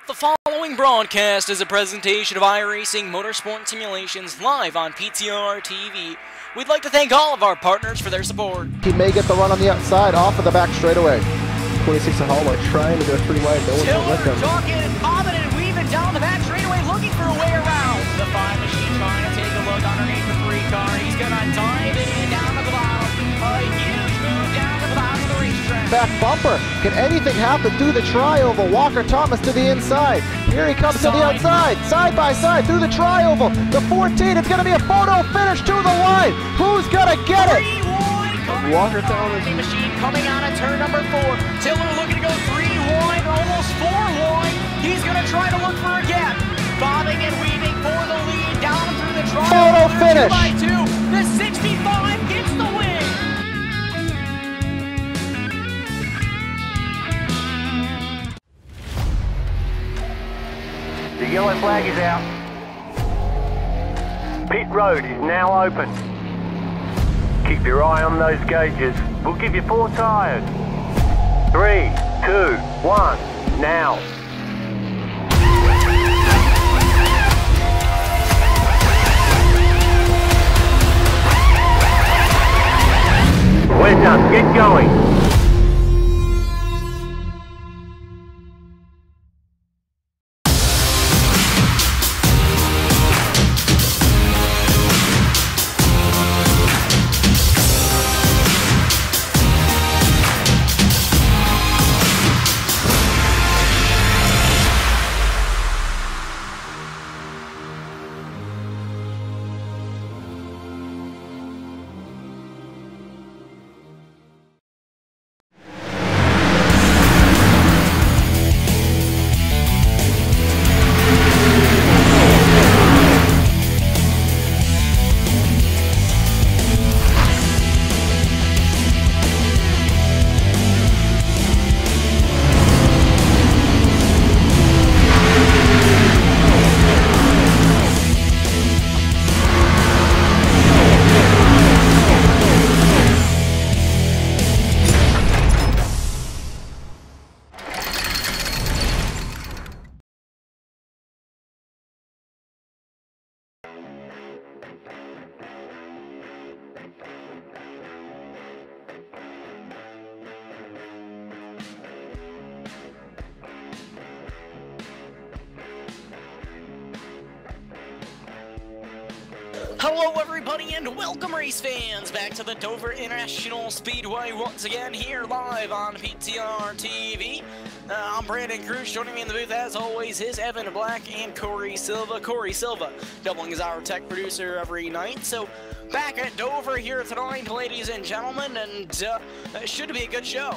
The following broadcast is a presentation of iRacing Motorsport Simulations live on PTR TV. We'd like to thank all of our partners for their support. He may get the run on the outside off of the back straightaway. 26 at Hallmark trying to go 3 wide. No one will let them. Talking and bobbing and weaving down the back straightaway looking for a way around. The 5 machine trying to take a look underneath the 3 car. He's going to dive in down to the bottom. A huge move down to the bottom of the racetrack. Back bumper. Can anything happen through the tri-oval? Walker Thomas to the inside. Here he comes to the outside. Side by side through the tri-oval. The 14. It's going to be a photo finish to the line. Who's going to get it? Walker Thomas. Machine coming out of turn number 4. Tiller looking to go 3 wide, almost 4 wide. He's going to try to look for a gap. Bobbing and weaving for the lead down through the tri-oval. Photo finish. 2 by 2. The 65 gets the win. The yellow flag is out. Pit road is now open. Keep your eye on those gauges. We'll give you 4 tyres. 3, 2, 1, now. We're done. Get going. Hello everybody and welcome race fans back to the Dover International Speedway once again here live on PTR TV. I'm Brandon Krutz. Joining me in the booth as always is Evan Black and Corey Silva. Corey Silva doubling as our tech producer every night. So back at Dover here tonight, ladies and gentlemen, and it should be a good show.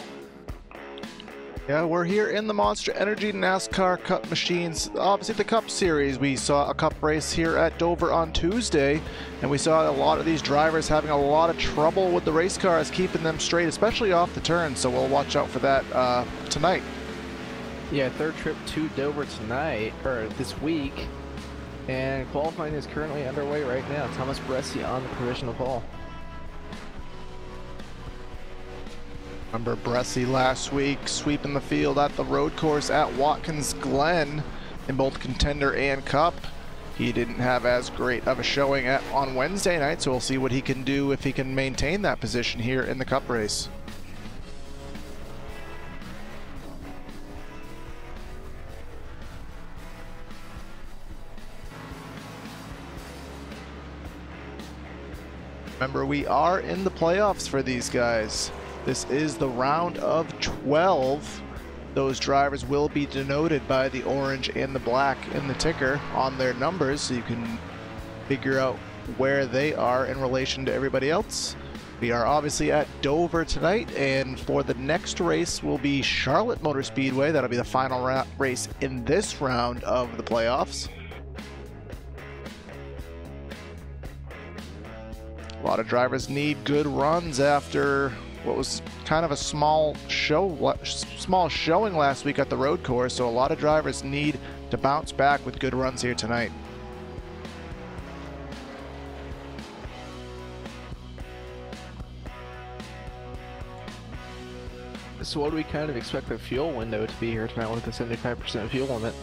Yeah, we're here in the Monster Energy NASCAR Cup machines. Obviously the Cup Series. We saw a Cup race here at Dover on Tuesday, and we saw a lot of these drivers having a lot of trouble with the race cars, keeping them straight, especially off the turn. So we'll watch out for that tonight. Yeah, third trip to Dover tonight, or this week, and qualifying is currently underway right now. Thomas Bresci on the provisional pole. Remember Bressie last week sweeping the field at the road course at Watkins Glen in both Contender and Cup. He didn't have as great of a showing on Wednesday night, so we'll see what he can do if he can maintain that position here in the Cup race. Remember, we are in the playoffs for these guys. This is the round of 12. Those drivers will be denoted by the orange and the black in the ticker on their numbers, so you can figure out where they are in relation to everybody else. We are obviously at Dover tonight, and for the next race will be Charlotte Motor Speedway. That'll be the final race in this round of the playoffs. A lot of drivers need good runs after what was kind of a small showing last week at the road course, so a lot of drivers need to bounce back with good runs here tonight. So what do we kind of expect the fuel window to be here tonight with the 75% fuel limit?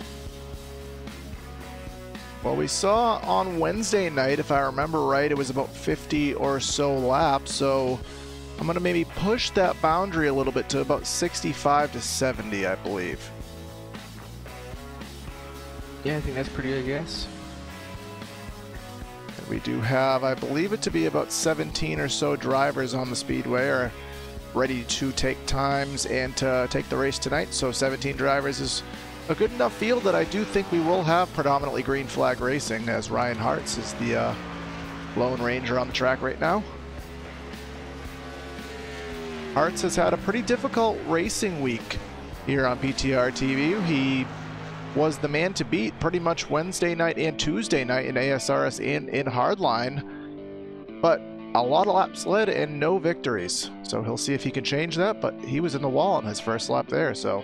Well, we saw on Wednesday night, if I remember right, it was about 50 or so laps, so I'm going to maybe push that boundary a little bit to about 65 to 70, I believe. Yeah, I think that's pretty good guess. We do have, I believe it to be about 17 or so drivers on the speedway are ready to take times and to take the race tonight, so 17 drivers is a good enough field that I do think we will have predominantly green flag racing, as Ryan Hartz is the Lone Ranger on the track right now. Hartz has had a pretty difficult racing week here on PTR TV. He was the man to beat pretty much Wednesday night and Tuesday night in ASRS and in Hardline, but a lot of laps led and no victories. So he'll see if he can change that, but he was in the wall on his first lap there, so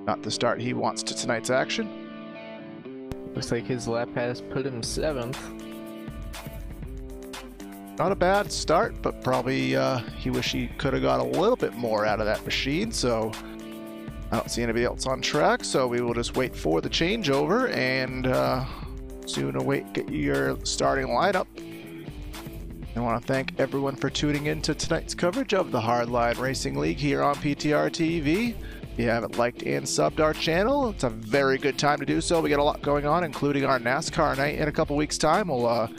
not the start he wants to tonight's action. Looks like his lap has put him 7th. Not a bad start, but probably he wish he could have got a little bit more out of that machine, so I don't see anybody else on track, so we will just wait for the changeover and soon await get your starting lineup. I want to thank everyone for tuning in to tonight's coverage of the Hardline Racing League here on PTR TV. If you haven't liked and subbed our channel, it's a very good time to do so. We got a lot going on, including our NASCAR night in a couple weeks' time. We'll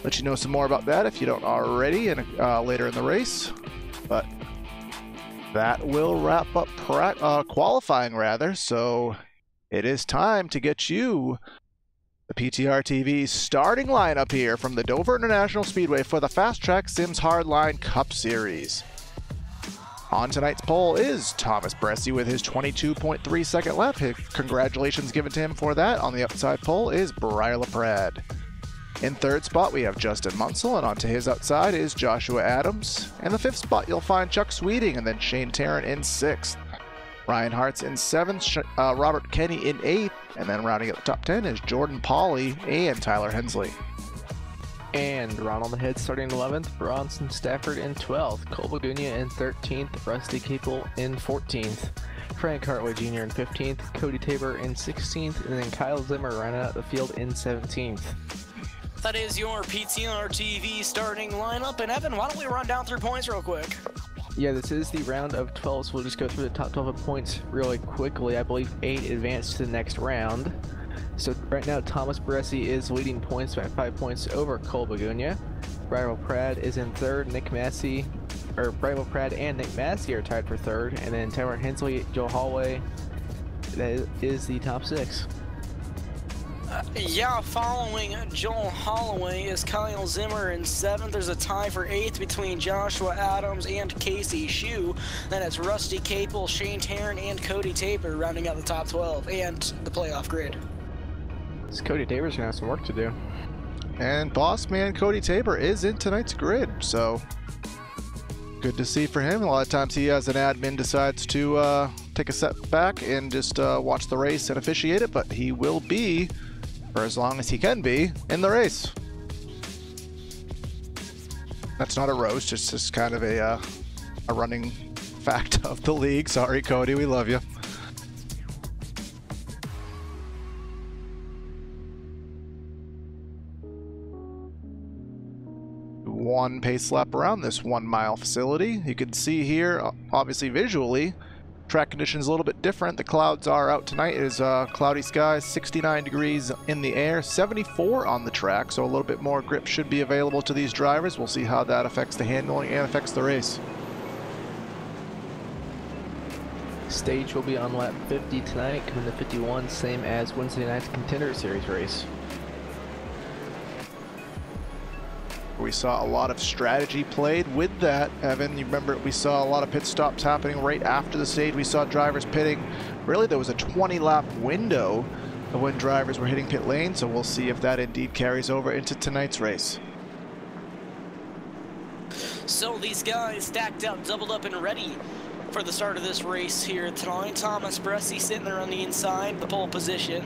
let you know some more about that if you don't already later in the race. But that will wrap up qualifying, rather. So it is time to get you the PTR TV starting lineup here from the Dover International Speedway for the Fast Track Sims Hardline Cup Series. On tonight's pole is Thomas Bressie with his 22.3 second lap. Congratulations given to him for that. On the outside pole is Briar LaPrade. In third spot, we have Justin Munsell, and onto his outside is Joshua Adams. In the fifth spot, you'll find Chuck Sweeting, and then Shane Tarrant in sixth. Ryan Hartz in seventh, Robert Kenny in eighth, and then rounding out the top 10 is Jordan Pauly and Tyler Hensley. And Ronald Head starting 11th, Bronson Stafford in 12th, Cole Bagunia in 13th, Rusty Capel in 14th, Frank Hartway Jr. in 15th, Cody Tabor in 16th, and then Kyle Zimmer running out the field in 17th. That is your PTR TV starting lineup. And Evan, why don't we run down through points real quick? Yeah, this is the round of 12, so we'll just go through the top 12 points really quickly. I believe 8 advanced to the next round. So right now, Thomas Bressie is leading points by 5 points over Cole Bagunia. Briar LaPrade is in third. Briar LaPrade and Nick Massey are tied for third. And then Tyler Hensley, Joe Holloway, that is the top 6. Following Joel Holloway is Kyle Zimmer in 7th. There's a tie for 8th between Joshua Adams and Casey Shue. Then it's Rusty Capel, Shane Tarrant, and Cody Tabor rounding out the top 12 and the playoff grid. So Cody Tabor's gonna have some work to do. And boss man Cody Tabor is in tonight's grid, so good to see for him. A lot of times he, as an admin, decides to take a step back and just watch the race and officiate it, but he will be, for as long as he can be, in the race. That's not a roast, it's just kind of a running fact of the league. Sorry, Cody, we love you. One pace lap around this 1 mile facility. You can see here, obviously visually, track conditions a little bit different. The clouds are out tonight. It is cloudy skies, 69 degrees in the air, 74 on the track, so a little bit more grip should be available to these drivers. We'll see how that affects the handling and affects the race. Stage will be on lap 50 tonight, coming to 51, same as Wednesday night's Contender Series race. We saw a lot of strategy played with that, Evan. You remember we saw a lot of pit stops happening right after the stage. We saw drivers pitting. Really, there was a 20-lap window of when drivers were hitting pit lane, so we'll see if that indeed carries over into tonight's race. So these guys stacked up, doubled up, and ready for the start of this race here tonight. Thomas Bressi sitting there on the inside, the pole position.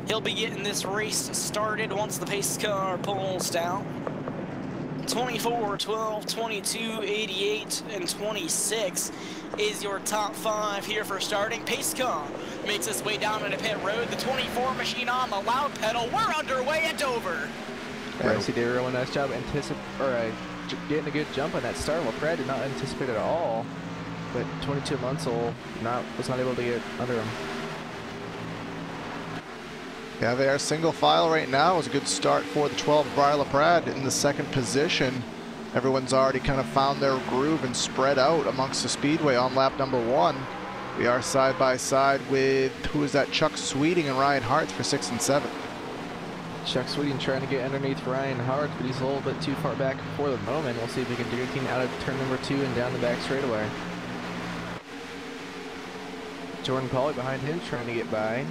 He'll be getting this race started once the pace car pulls down. 24, 12, 22, 88, and 26 is your top 5 here for starting. Pace car makes its way down into pit road. The 24 machine on the loud pedal. We're underway at Dover. Bressi did a really nice job getting a good jump on that start. Well, Brad did not anticipate it at all, but 22 Munsell was not able to get under him. Yeah, they are single file right now. It was a good start for the 12 Briar LaPrade in the 2nd position. Everyone's already kind of found their groove and spread out amongst the speedway on lap number 1. We are side by side with, who is that, Chuck Sweeting and Ryan Hartz for 6 and 7. Chuck Sweeting trying to get underneath Ryan Hartz, but he's a little bit too far back for the moment. We'll see if he can do anything out of turn number 2 and down the back straightaway. Jordan Pauly behind him trying to get by.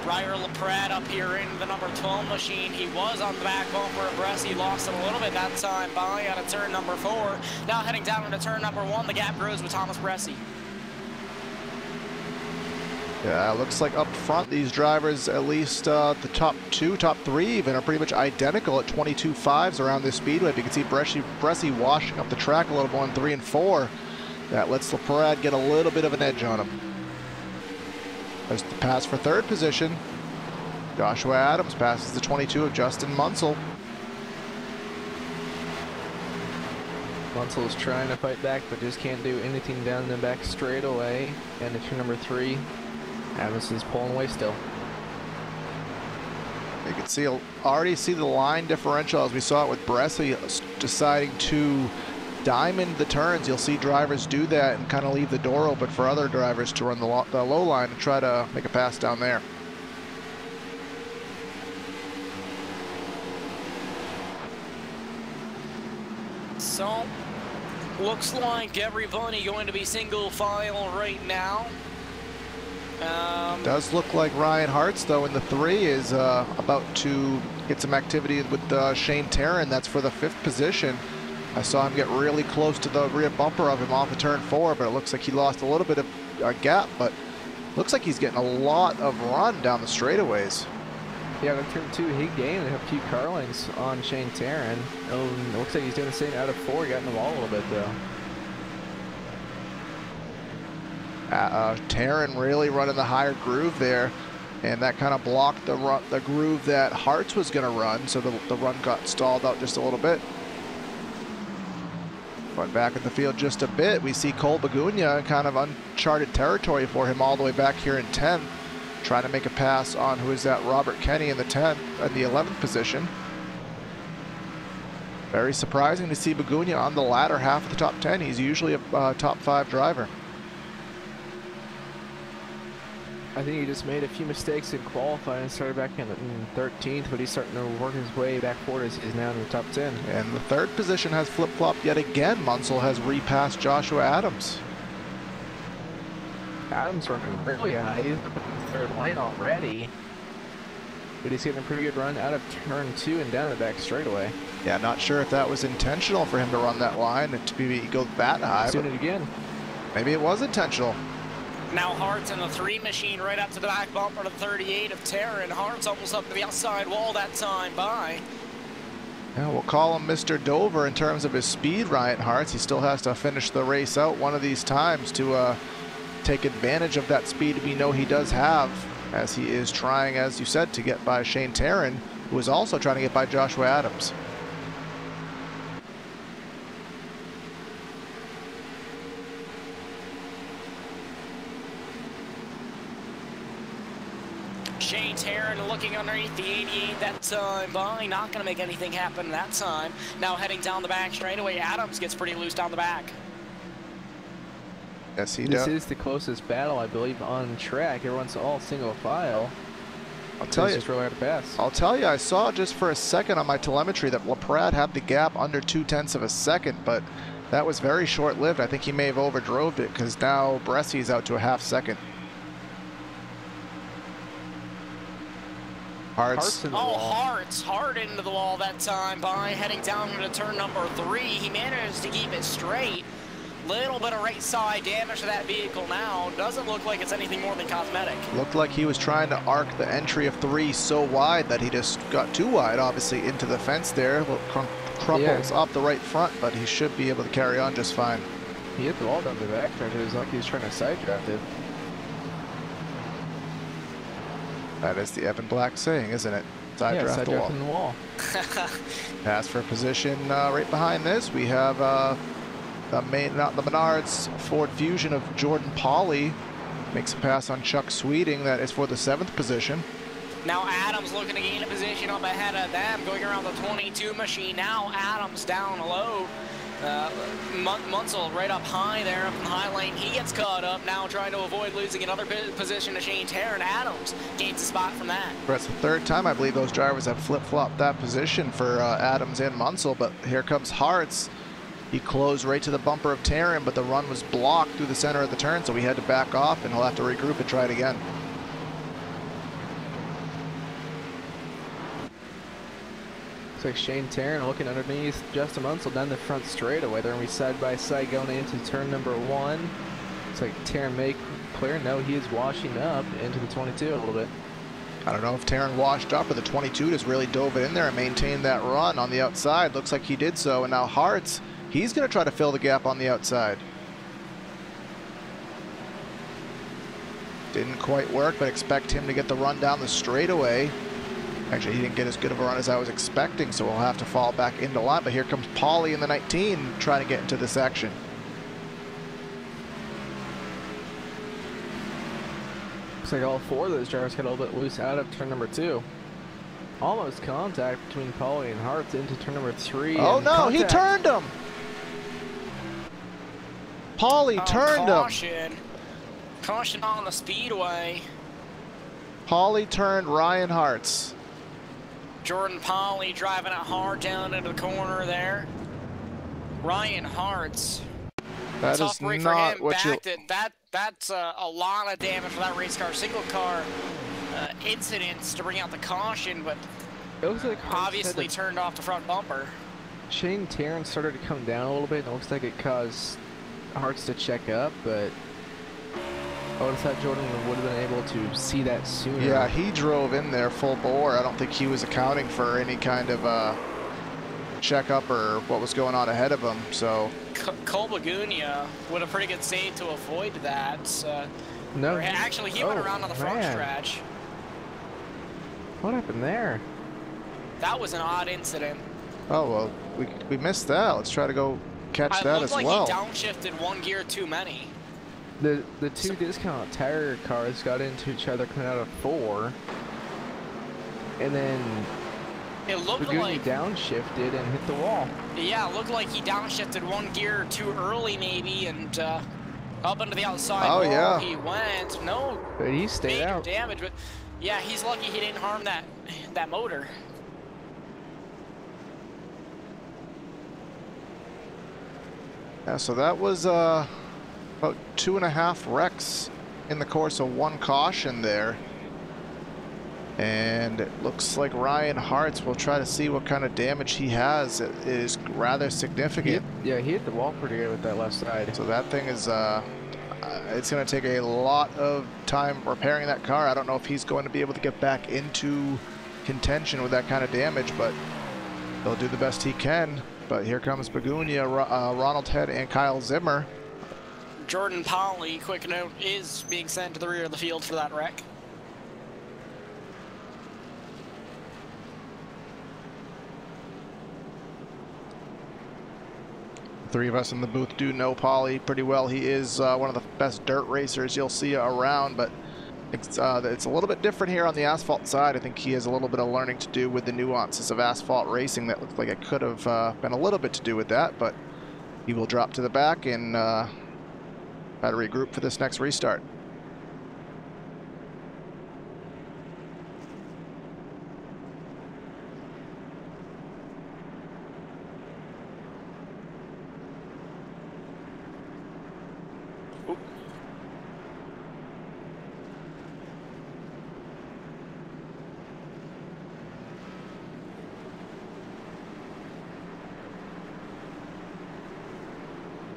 Briar LaPrade up here in the number 12 machine. He was on the back bumper of Bressi, lost it a little bit that time by out of turn number 4. Now heading down into turn number 1, the gap grows with Thomas Bressi. Yeah, it looks like up front these drivers, at least the top 2, top 3 even, are pretty much identical at 22.5s around this speedway. But you can see Bressi washing up the track a little more in 3 and 4. That lets LaPrade get a little bit of an edge on him. There's the pass for 3rd position. Joshua Adams passes the 22 of Justin Munsell. Munsell is trying to fight back, but just can't do anything down the back straightaway. And into turn number 3, Adams is pulling away still. You can already see the line differential as we saw it with Bressi deciding to diamond the turns. You'll see drivers do that and kind of leave the door open for other drivers to run the low line and try to make a pass down there. So, looks like everybody going to be single file right now. Does look like Ryan Hartz, though, in the 3 is about to get some activity with Shane Tarrant. That's for the 5th position. I saw him get really close to the rear bumper of him off of turn 4, but it looks like he lost a little bit of gap, but looks like he's getting a lot of run down the straightaways. Yeah, in turn 2, he gained a few car lengths on Shane Tarrant. It looks like he's doing the same out of 4, got in the wall a little bit, though. Tarrant really running the higher groove there, and that kind of blocked the groove that Hartz was going to run, so the run got stalled out just a little bit. But back in the field just a bit, we see Cole Bagunia, kind of uncharted territory for him all the way back here in 10th, trying to make a pass on, who is that, Robert Kenny in the 10th, in the 11th position. Very surprising to see Bagunia on the latter half of the top 10. He's usually a top 5 driver. I think he just made a few mistakes in qualifying and started back in 13th, but he's starting to work his way back forward as he's now in the top 10. And the 3rd position has flip-flopped yet again. Munsell has repassed Joshua Adams. Adams running really high. He's up in the 3rd lane already. But he's getting a pretty good run out of turn 2 and down the back straightaway. Yeah, not sure if that was intentional for him to run that line and to go that high. He's doing it again. Maybe it was intentional. Now Hartz in the 3 machine right up to the back bumper to 38 of Tarrant. Hartz almost up to the outside wall that time by. Yeah, we'll call him Mr. Dover in terms of his speed, Ryan Hartz. He still has to finish the race out one of these times to take advantage of that speed we know he does have, as he is trying, as you said, to get by Shane Tarrant, who is also trying to get by Joshua Adams. Shane Tarrant looking underneath the 88 that time by, not going to make anything happen that time. Now heading down the back straightaway, Adams gets pretty loose down the back. Yes, he does. This is the closest battle, I believe, on track. Everyone's all single file. I'll tell you. Just really hard to pass. I'll tell you, I saw just for a second on my telemetry that LaPrade had the gap under 0.2 of a second, but that was very short-lived. I think he may have overdrove it because now Bressy's out to a half second. Hartz. Hartz hard into the wall that time by, heading down into turn number 3. He managed to keep it straight. Little bit of right side damage to that vehicle now. Doesn't look like it's anything more than cosmetic. Looked like he was trying to arc the entry of 3 so wide that he just got too wide, obviously, into the fence there. Crumples up the right front, but he should be able to carry on just fine. He hit the wall down the back. It was like he was trying to side draft it. That is the Evan Black saying, isn't it? Side draft the wall. Pass for position right behind this. We have the Menards Ford Fusion of Jordan Pauly. Makes a pass on Chuck Sweeting. That is for the 7th position. Now Adams looking to gain a position up ahead of them, going around the 22 machine. Now Adams down low. Munsell right up high there up in the high lane. He gets caught up now, trying to avoid losing another position to Shane Tarrant. Adams gains a spot from that. That's the 3rd time I believe those drivers have flip-flopped that position for Adams and Munsell, but here comes Hartz. He closed right to the bumper of Tarrant, but the run was blocked through the center of the turn, so he had to back off, and he'll have to regroup and try it again. Looks like Shane Tarrant looking underneath Justin Munsell down the front straightaway. They're going to be side by side going into turn number 1. Looks like Tarrant may clear. No, he is washing up into the 22 a little bit. I don't know if Tarrant washed up or the 22 just really dove it in there and maintained that run on the outside. Looks like he did so, and now Hartz, he's going to try to fill the gap on the outside. Didn't quite work, but expect him to get the run down the straightaway. Actually, he didn't get as good of a run as I was expecting, so we'll have to fall back into line. But here comes Pauly in the 19 trying to get into this action. Looks like all 4 of those drivers got a little bit loose out of turn number 2. Almost contact between Pauly and Hartz into turn number 3. Oh no, he turned him! Pauly turned him! Caution on the speedway. Pauly turned Ryan Hartz. Jordan Pauly driving it hard down into the corner there. Ryan Hartz. That is not what you... That's a lot of damage for that race car. Single car incidents to bring out the caution, but it looks like obviously turned off the front bumper. Shane Tarrant started to come down a little bit, and it looks like it caused Hartz to check up, but I would have thought Jordan would have been able to see that sooner. Yeah, he drove in there full bore. I don't think he was accounting for any kind of checkup or what was going on ahead of him. So Cole Lagunia with a pretty good save to avoid that. No, actually, he went around on the front stretch. What happened there? That was an odd incident. Oh well, we missed that. Let's try to go catch that as well. It looked like he downshifted 1 gear too many. The 2 discount tire cars got into each other coming out of 4, and then it looked like downshifted and hit the wall. Yeah, it looked like he downshifted 1 gear too early maybe, and up into the outside wall yeah. He went. No, but he stayed out. Damage, but yeah, he's lucky he didn't harm that motor. Yeah, so that was about 2.5 wrecks in the course of 1 caution there. And it looks like Ryan Hartz will try to see what kind of damage he has. It is rather significant. He hit the wall pretty good with that left side. So that thing is, it's going to take a lot of time repairing that car. I don't know if he's going to be able to get back into contention with that kind of damage, but He'll do the best he can, but here comes Begunia, Ronald Head, and Kyle Zimmer. Jordan Polly, quick note, is being sent to the rear of the field for that wreck. Three of us in the booth do know Polly pretty well. He is one of the best dirt racers you'll see around, but it's a little bit different here on the asphalt side. I think he has a little bit of learning to do with the nuances of asphalt racing. That looks like it could have been a little bit to do with that, but he will drop to the back and try to regroup for this next restart.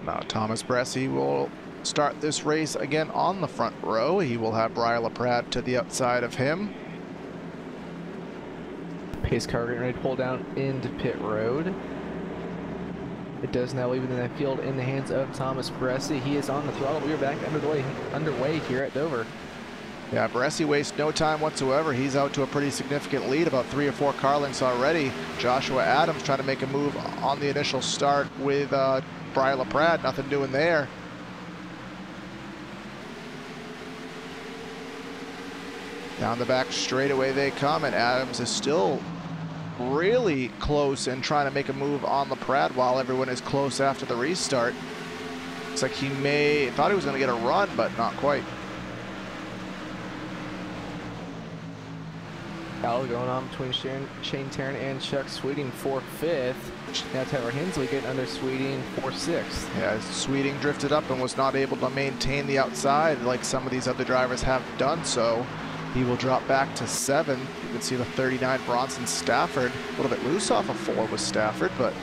Now Thomas Bressie will start this race again on the front row. He will have Brian LaPrade to the outside of him. Pace car getting ready to pull down into pit road. It does now leave the field in the hands of Thomas Bressie. He is on the throttle. We are back underway here at Dover. Yeah, Bressie wastes no time whatsoever. He's out to a pretty significant lead, about 3 or 4 car lengths already. Joshua Adams trying to make a move on the initial start with Brian LaPrade, nothing doing there. Down the back straightaway they come, and Adams is still really close and trying to make a move on LaPrade while everyone is close after the restart. Looks like he thought he was going to get a run, but not quite. Battle going on between Shane Tarrant and Chuck Sweeting for 5th. Now Tyler Hensley getting under Sweeting for 6th. Yeah, Sweeting drifted up and was not able to maintain the outside like some of these other drivers have done so. He will drop back to 7th. You can see the 39 Bronson Stafford. A little bit loose off of 4 with Stafford, but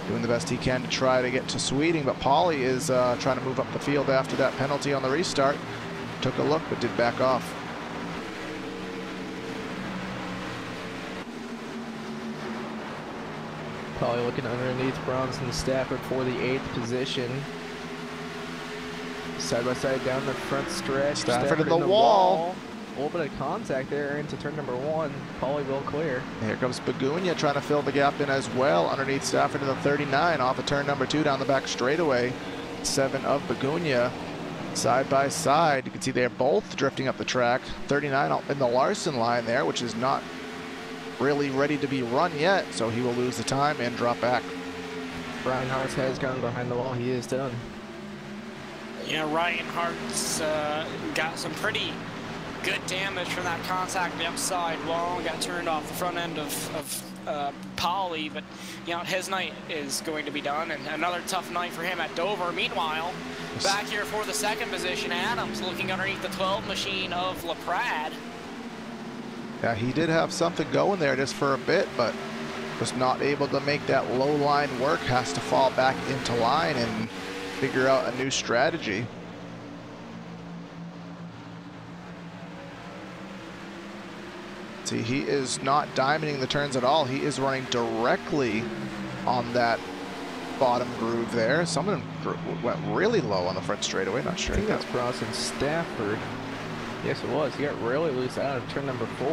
doing the best he can to try to get to Sweeting. But Polly is trying to move up the field after that penalty on the restart. Took a look, but did back off. Polly looking underneath Bronson Stafford for the 8th position. Side by side down the front stretch. Stafford in the wall. A little bit of contact there into turn number 1. Polly will clear. Here comes Begunia trying to fill the gap in as well underneath Stafford in the 39 off of turn number 2 down the back straightaway. 7 of Begunia side by side. You can see they're both drifting up the track. 39 in the Larson line there, which is not really ready to be run yet, so he will lose the time and drop back. Ryan Hart's has gone behind the wall. He is done. Yeah, Ryan Hart's got some pretty good damage from that contact on the outside wall. Got turned off the front end of Polly, but you know, his night is going to be done, and another tough night for him at Dover. Meanwhile, back here for the 2nd position, Adams looking underneath the 12 machine of LaPrade. Yeah, he did have something going there just for a bit, but was not able to make that low line work. Has to fall back into line and figure out a new strategy. See, he is not diamonding the turns at all. He is running directly on that bottom groove there. Someone went really low on the front straightaway. Not sure. I think that's Bronson Stafford. Yes, it was. He got really loose out of turn number 4.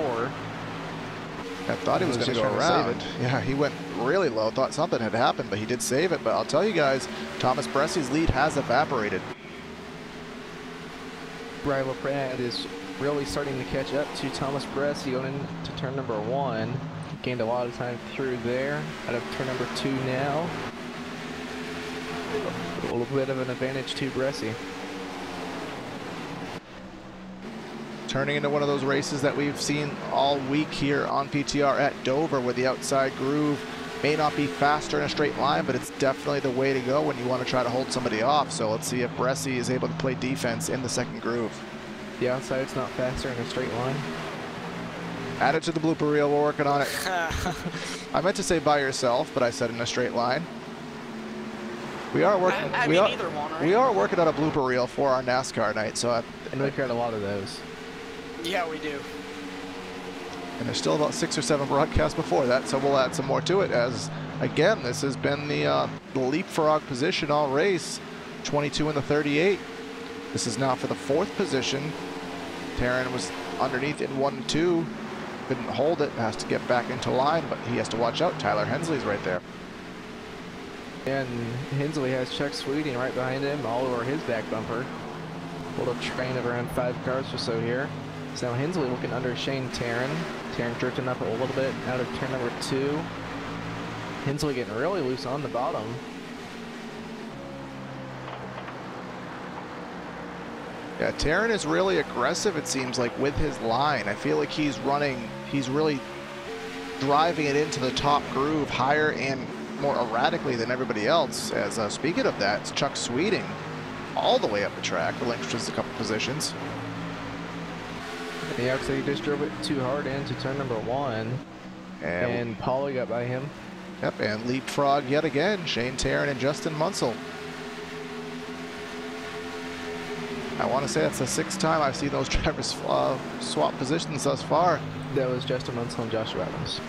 I thought he was going to go around. Yeah, he went really low. Thought something had happened, but he did save it. But I'll tell you guys, Thomas Bressie's lead has evaporated. Brian LaPrade is really starting to catch up to Thomas Bressie going into turn number 1. Gained a lot of time through there. Out of turn number 2 now. A little bit of an advantage to Bressie. Turning into one of those races that we've seen all week here on PTR at Dover, where the outside groove may not be faster in a straight line, but it's definitely the way to go when you want to try to hold somebody off. So let's see if Bressie is able to play defense in the 2nd groove. The outside's not faster in a straight line. Add it to the blooper reel, we're working on it. I meant to say by yourself, but I said in a straight line. We are working. We are working on a blooper reel for our NASCAR night, so and we've got a lot of those. Yeah, we do. And there's still about 6 or 7 broadcasts before that, so we'll add some more to it as, again, this has been the leapfrog position all race. 22 in the 38. This is now for the 4th position. Taryn was underneath in 1 and 2. Couldn't hold it, has to get back into line, but he has to watch out. Tyler Hensley's right there. And Hensley has Chuck Sweeting right behind him, all over his back bumper. A little train of around 5 cars or so here. So now Hensley looking under Shane Taryn. Taryn drifting up a little bit out of turn number 2. Hensley getting really loose on the bottom. Yeah, Taryn is really aggressive, it seems like, with his line. I feel like he's really driving it into the top groove higher and more erratically than everybody else. As speaking of that, it's Chuck Sweeting all the way up the track, relinquishes a couple positions. Yeah, so he just drove it too hard into turn number 1. And Paulie got by him. Yep, and leapfrog yet again, Shane Taryn and Justin Munsell. I want to say that's the 6th time I've seen those drivers swap positions thus far. That was Justin Munsell and Joshua Evans.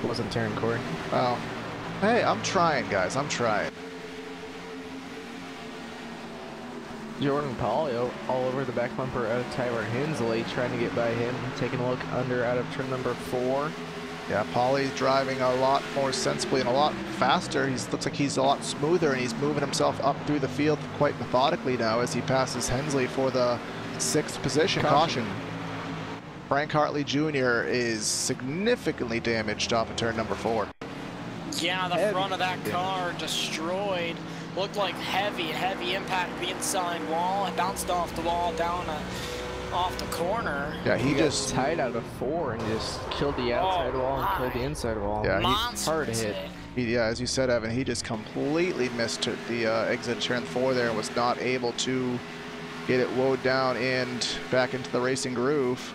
It wasn't Taryn Corey. Well, hey, I'm trying, guys. I'm trying. Jordan Paulie all over the back bumper of Tyler Hensley, trying to get by him, taking a look under out of turn number 4. Yeah, Paulie's driving a lot more sensibly and a lot faster. Looks like he's a lot smoother, and he's moving himself up through the field quite methodically now as he passes Hensley for the 6th position. Caution. Frank Hartley Jr. is significantly damaged off of turn number 4. Yeah, the front of that car destroyed. Looked like heavy impact the inside wall. It bounced off the wall down off the corner. Yeah, he just tied out of 4 and just killed the outside wall and killed the inside wall. Yeah, hard to hit. Yeah, as you said, Evan, he just completely missed the exit turn 4 there and was not able to get it woed down and back into the racing groove.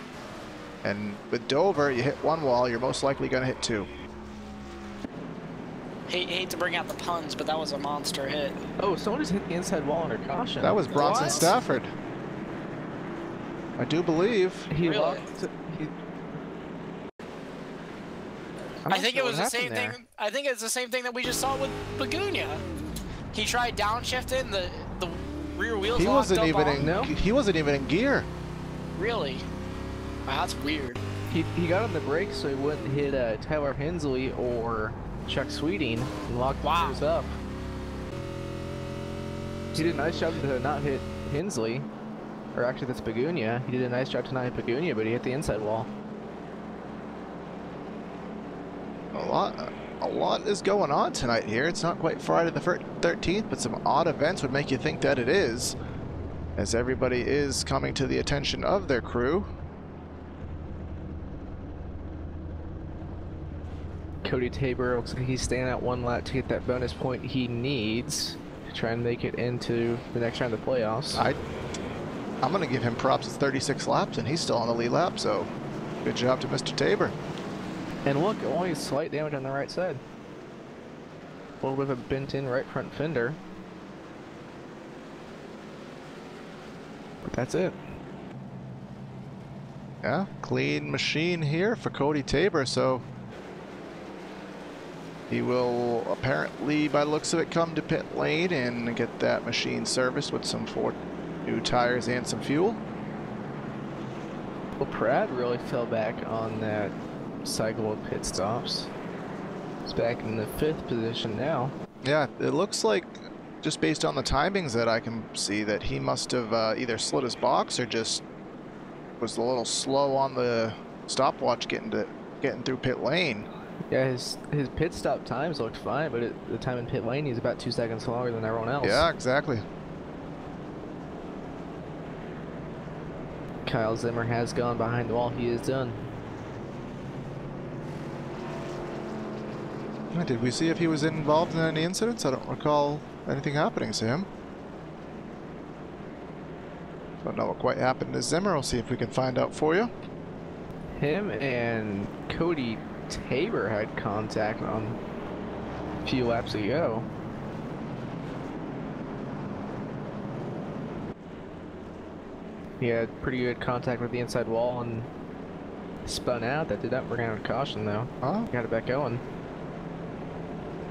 And with Dover, you hit 1 wall, you're most likely going to hit 2. Hate to bring out the puns, but that was a monster hit. Oh, someone just hit the inside wall under caution. That was Bronson Stafford. I do believe. He really? locked. I think it was the same thing. I think it's the same thing that we just saw with Bagunia. He tried downshifting, the rear wheels. He wasn't even in gear. Really? Wow, that's weird. He got on the brakes so he wouldn't hit Tyler Hensley or Chuck Sweeting and locked the cars up. He did a nice job to not hit Hensley. Or actually, that's Bagunia. He did a nice job to not hit Bagunia, but he hit the inside wall. A lot is going on tonight here. It's not quite Friday the 13th, but some odd events would make you think that it is, as everybody is coming to the attention of their crew. Cody Tabor looks like he's staying out 1 lap to get that bonus point he needs to try and make it into the next round of the playoffs. I'm going to give him props. It's 36 laps, and he's still on the lead lap, so good job to Mr. Tabor. And look, only slight damage on the right side. A little bit of a bent-in right front fender. But that's it. Yeah, clean machine here for Cody Tabor, so he will apparently, by the looks of it, come to pit lane and get that machine serviced with some 4 new tires and some fuel. Well, Pratt really fell back on that cycle of pit stops. He's back in the 5th position now. Yeah, it looks like, just based on the timings that I can see, that he must have either slid his box or just was a little slow on the stopwatch getting through pit lane. Yeah, his pit stop times looked fine, but the time in pit lane, he's about 2 seconds longer than everyone else. Yeah, exactly. Kyle Zimmer has gone behind the wall. He is done. Did we see if he was involved in any incidents? I don't recall anything happening to him. Don't know what quite happened to Zimmer. We'll see if we can find out for you. Him and Cody Tabor had contact on a few laps ago. He had pretty good contact with the inside wall, and spun out. That did not bring out a caution though. Huh? Got it back going.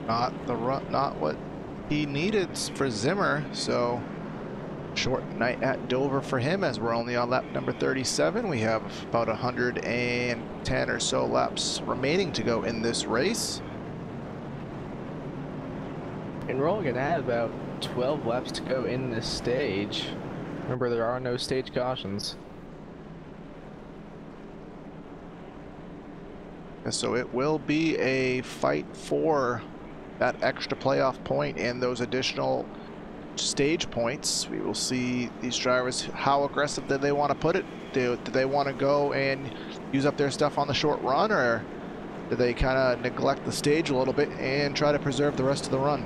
Not what he needed for Zimmer. So short night at Dover for him, as we're only on lap number 37. We have about 110 or so laps remaining to go in this race. And we're only gonna have about 12 laps to go in this stage. Remember, there are no stage cautions. So it will be a fight for that extra playoff point and those additional stage points. We will see these drivers, how aggressive do they want to put it? Do they want to go and use up their stuff on the short run, or do they kind of neglect the stage a little bit and try to preserve the rest of the run?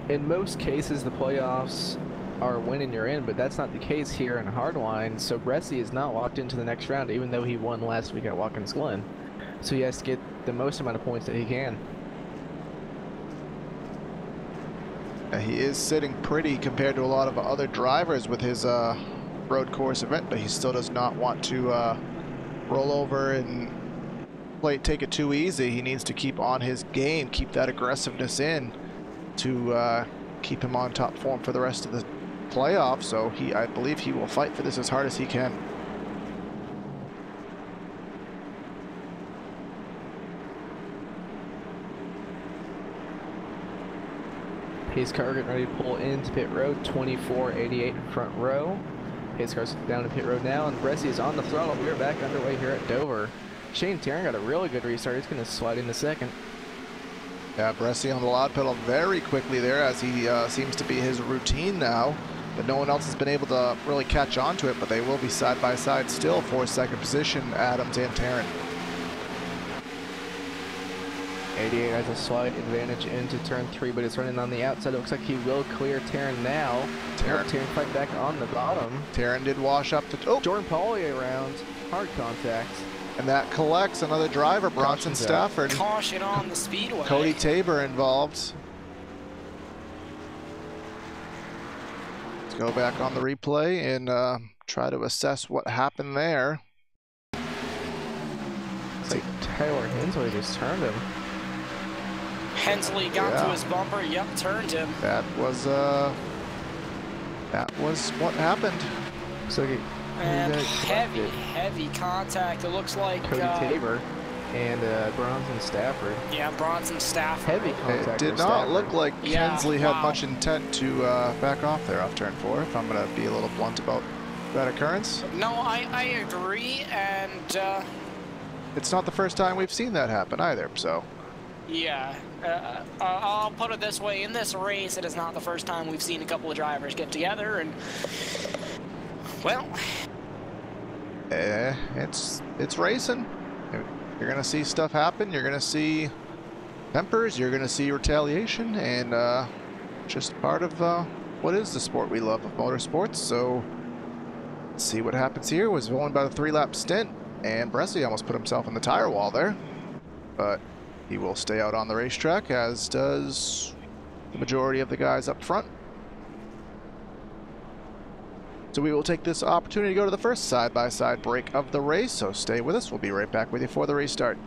In most cases, the playoffs are win and you're in, but that's not the case here in Hardline. So Bresci is not locked into the next round, even though he won last week at Watkins Glen. So he has to get the most amount of points that he can. He is sitting pretty compared to a lot of other drivers with his road course event, but he still does not want to roll over and take it too easy. He needs to keep on his game, keep that aggressiveness in to keep him on top form for the rest of the playoff. So I believe he will fight for this as hard as he can. Pace car getting ready to pull into pit road, 2488 front row. Pace car's down to pit road now, and Bresci is on the throttle. We are back underway here at Dover. Shane Tarrant got a really good restart. He's going to slide into second. Yeah, Bresci on the loud pedal very quickly there, as he seems to be his routine now. But no one else has been able to really catch on to it, but they will be side by side still for second position, Adams and Tarrant. 88 has a slight advantage into turn 3, but it's running on the outside. It looks like he will clear Tarrant now. Tarrant fight back on the bottom. Tarrant did wash up to... Oh! Jordan Pauly around. Hard contact. And that collects another driver, Bronson Stafford. Caution on the speedway. Cody Tabor involved. Let's go back on the replay and try to assess what happened there. It's like Tyler Hensley just turned him. Hensley got to his bumper. Yep, turned him. That was what happened. So and heavy contact. It looks like Cody Tabor and Bronson Stafford. Yeah, Bronson Stafford. Heavy contact. It did not look like Hensley had much intent to back off there off turn 4, if I'm going to be a little blunt about that occurrence. No, I agree, and it's not the first time we've seen that happen either, so. Yeah, I'll put it this way: in this race, it is not the first time we've seen a couple of drivers get together, and well, it's racing. You're gonna see stuff happen. You're gonna see tempers. You're gonna see retaliation, and just part of what is the sport we love of motorsports. So let's see what happens here. Was going about a 3-lap stint, and Bresci almost put himself in the tire wall there, but he will stay out on the racetrack, as does the majority of the guys up front. So we will take this opportunity to go to the first side-by-side break of the race, so stay with us. We'll be right back with you for the restart.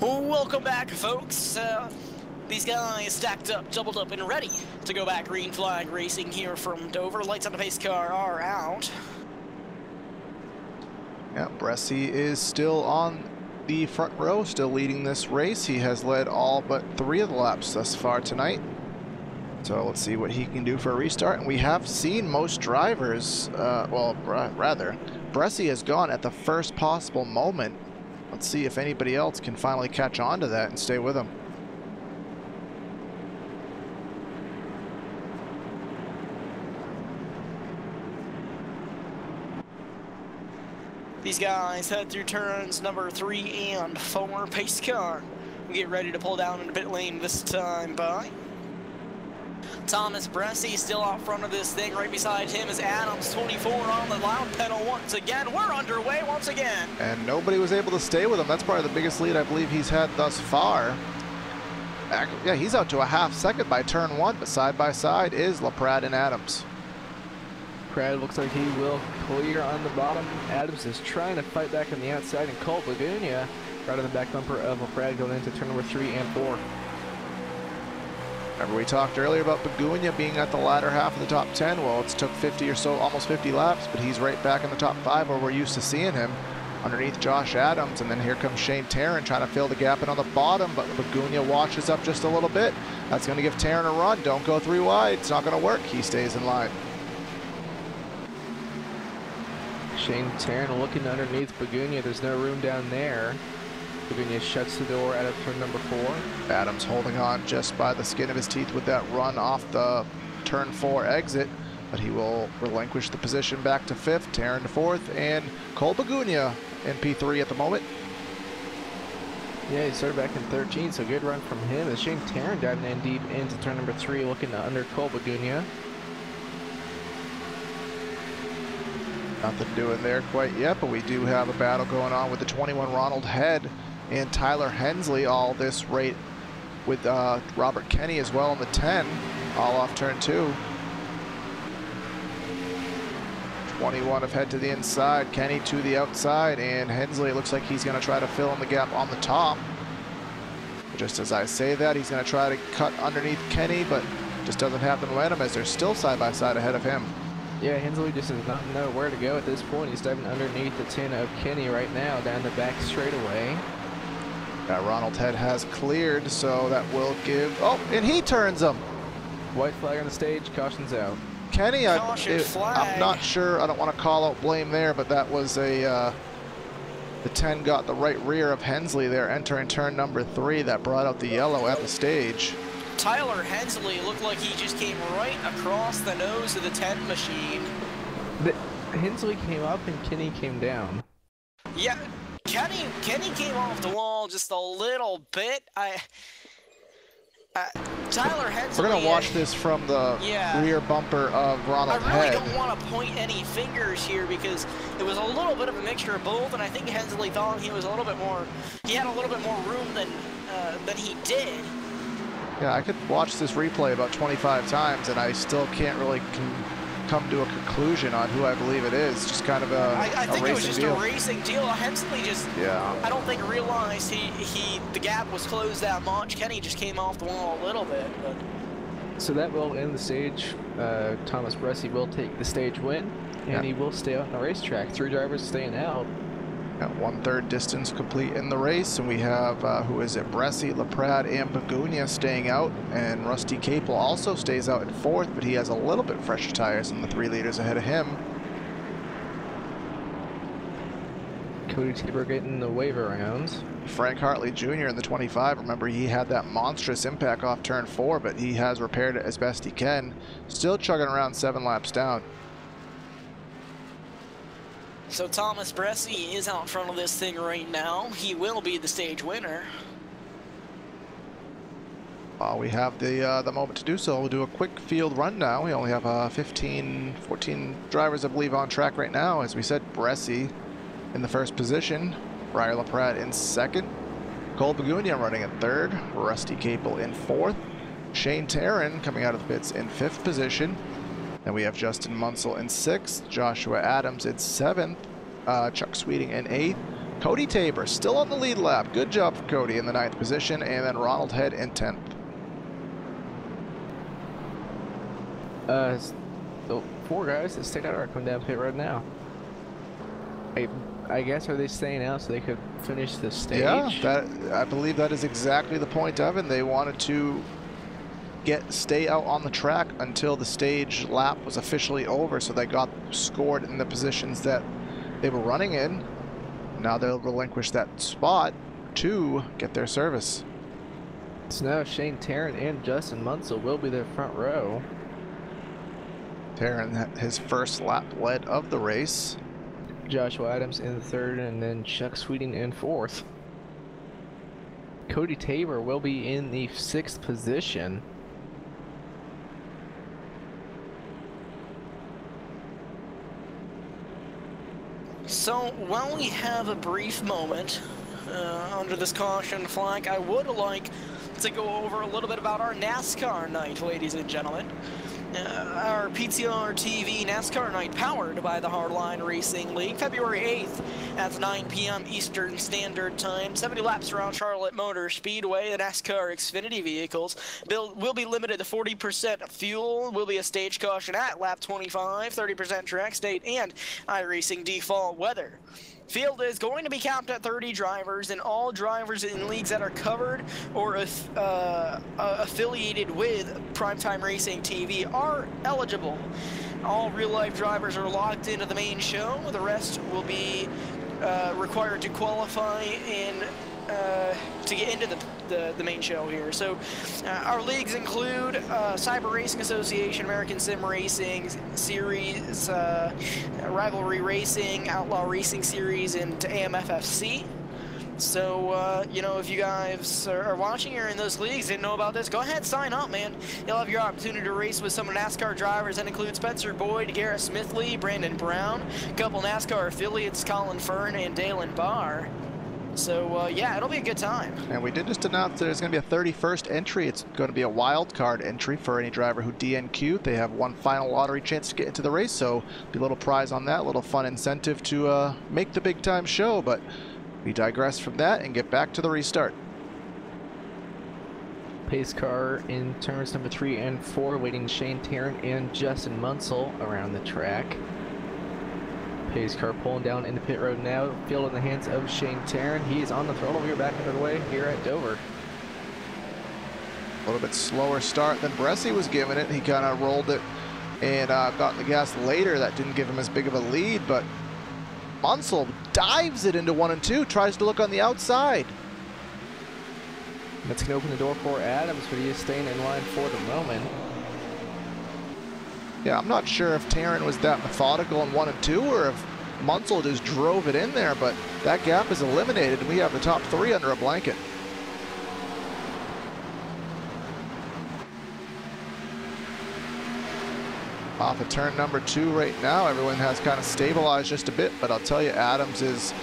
Welcome back, folks. These guys stacked up, doubled up, and ready to go back green flag racing here from Dover. Lights on the pace car are out. Yeah, Bresci is still on the front row, still leading this race. He has led all but 3 of the laps thus far tonight. So let's see what he can do for a restart. And we have seen most drivers, rather, Bresci has gone at the first possible moment. Let's see if anybody else can finally catch on to that and stay with him. These guys head through turns number 3 and 4. Pace car. We get ready to pull down in the pit lane this time by Thomas Bresci still out front of this thing. Right beside him is Adams, 24 on the loud pedal once again. We're underway once again. And nobody was able to stay with him. That's probably the biggest lead I believe he's had thus far. Yeah, he's out to a half second by turn 1, but side by side is LaPrade and Adams. Pratt looks like he will clear on the bottom. Adams is trying to fight back on the outside, and Cole Lagunia right on the back bumper of LaPrade going into turn number 3 and 4. Remember we talked earlier about Begunia being at the latter half of the top 10. Well, it's took 50 or so, almost 50 laps, but he's right back in the top 5 where we're used to seeing him underneath Josh Adams. And then here comes Shane Tarrant trying to fill the gap in on the bottom, but Begunia washes up just a little bit. That's going to give Tarrant a run. Don't go 3 wide. It's not going to work. He stays in line. Shane Tarrant looking underneath Begunia. There's no room down there. Begunia shuts the door out of turn number 4. Adams holding on just by the skin of his teeth with that run off the turn 4 exit, but he will relinquish the position back to 5th, Tarrant to 4th, and Cole Begunia in P3 at the moment. Yeah, he started back in 13, so good run from him. As Shane Tarrant diving in deep into turn number 3, looking to under Cole Begunia. Nothing doing there quite yet, but we do have a battle going on with the 21 Ronald Head and Tyler Hensley, all this rate with Robert Kenny as well in the 10, all off turn 2. 21 of Head to the inside, Kenny to the outside, and Hensley looks like he's going to try to fill in the gap on the top. Just as I say that, he's going to try to cut underneath Kenny, but just doesn't have the momentum as they're still side by side ahead of him. Yeah, Hensley just does not know where to go at this point. He's diving underneath the 10 of Kenny right now, down the back straightaway. That Ronald Head has cleared, so that will give... Oh, and he turns him! White flag on the stage, caution's out. Kenny, I'm flag. not sure, I don't want to call out blame there, but that was a... the 10 got the right rear of Hensley there, entering turn number 3. That brought out the yellow at the stage. Tyler Hensley looked like he just came right across the nose of the 10 machine. Hensley came up and Kenny came down. Yeah, Kenny came off the wall just a little bit. Tyler Hensley... We're going to watch this from the rear bumper of Ronald Head. I really don't want to point any fingers here because it was a little bit of a mixture of both, and I think Hensley thought he was a little bit more... He had a little bit more room than he did. Yeah, I could watch this replay about 25 times, and I still can't really come to a conclusion on who I believe it is. Just kind of I think it was just deal. A racing deal. Hensley just, I don't think realized the gap was closed that much. Kenny just came off the wall a little bit. But. So that will end the stage. Thomas Bresci will take the stage win, and he will stay out on the racetrack. 3 drivers staying out. Got 1/3 distance complete in the race, and we have, who is it, Bresci, LaPrade, and Begunia staying out, and Rusty Capel also stays out in 4th, but he has a little bit fresher tires than the 3 leaders ahead of him. Cody Tabor getting the wave around. Frank Hartley Jr. in the 25, remember he had that monstrous impact off turn 4, but he has repaired it as best he can. Still chugging around 7 laps down. So Thomas Bresci is out front of this thing right now. He will be the stage winner. We have the moment to do so. We'll do a quick field run now. We only have 14 drivers, I believe, on track right now. As we said, Bresci in the 1st position, Briar LaPrade in 2nd, Cole Begunia running in 3rd, Rusty Capel in 4th, Shane Tarrant coming out of the pits in 5th position. Then we have Justin Munsell in 6th, Joshua Adams in 7th, Chuck Sweeting in 8th, Cody Tabor still on the lead lap. Good job for Cody in the 9th position, and then Ronald Head in 10th. The 4 guys that stayed out are coming down pit road now. I guess, are they staying out so they could finish the stage? Yeah, I believe that is exactly the point of it. They wanted to stay out on the track until the stage lap was officially over, so they got scored in the positions that they were running in. Now they'll relinquish that spot to get their service. So now Shane Tarrant and Justin Munsell will be their front row. Tarrant had his first lap led of the race. Joshua Adams in 3rd, and then Chuck Sweeting in 4th. Cody Tabor will be in the 6th position. So, while we have a brief moment under this caution flag, I would like to go over a little bit about our NASCAR night, ladies and gentlemen. Our PTR TV NASCAR night, powered by the Hardline Racing League, February 8th at 9 p.m. Eastern Standard Time. 70 laps around Charlotte Motor Speedway. The NASCAR Xfinity vehicles will be limited to 40% fuel. Will be a stage caution at lap 25, 30% track state, and iRacing default weather. Field is going to be capped at 30 drivers, and all drivers in leagues that are covered or affiliated with Primetime Racing TV are eligible. All real-life drivers are locked into the main show. The rest will be required to qualify in to get into the main show here. So our leagues include Cyber Racing Association, American Sim Racing Series, Rivalry Racing, Outlaw Racing Series, and AMFFC. So, you know, if you guys are watching or in those leagues, didn't know about this, go ahead, sign up, man. You'll have your opportunity to race with some NASCAR drivers that include Spencer Boyd, Garrett Smithley, Brandon Brown, a couple NASCAR affiliates, Colin Fern and Dalen Barr. So, yeah, it'll be a good time. And we did just announce there's going to be a 31st entry. It's going to be a wild card entry for any driver who DNQ'd. They have one final lottery chance to get into the race, so be a little prize on that, a little fun incentive to make the big time show. But we digress from that and get back to the restart. Pace car in turns number 3 and 4, waiting Shane Tarrant and Justin Munsell around the track. Pace car pulling down into pit road now. Field in the hands of Shane Tarrant. He is on the throttle. We are back underway here at Dover. A little bit slower start than Bressie was giving it. He kind of rolled it and got the gas later. That didn't give him as big of a lead, but Munsell dives it into 1 and 2, tries to look on the outside. That's going to open the door for Adams, but he is staying in line for the moment. Yeah, I'm not sure if Tarrant was that methodical in 1 and 2 or if Munsell just drove it in there, but that gap is eliminated and we have the top 3 under a blanket. Off of turn number 2 right now, everyone has kind of stabilized just a bit, but I'll tell you, Adams is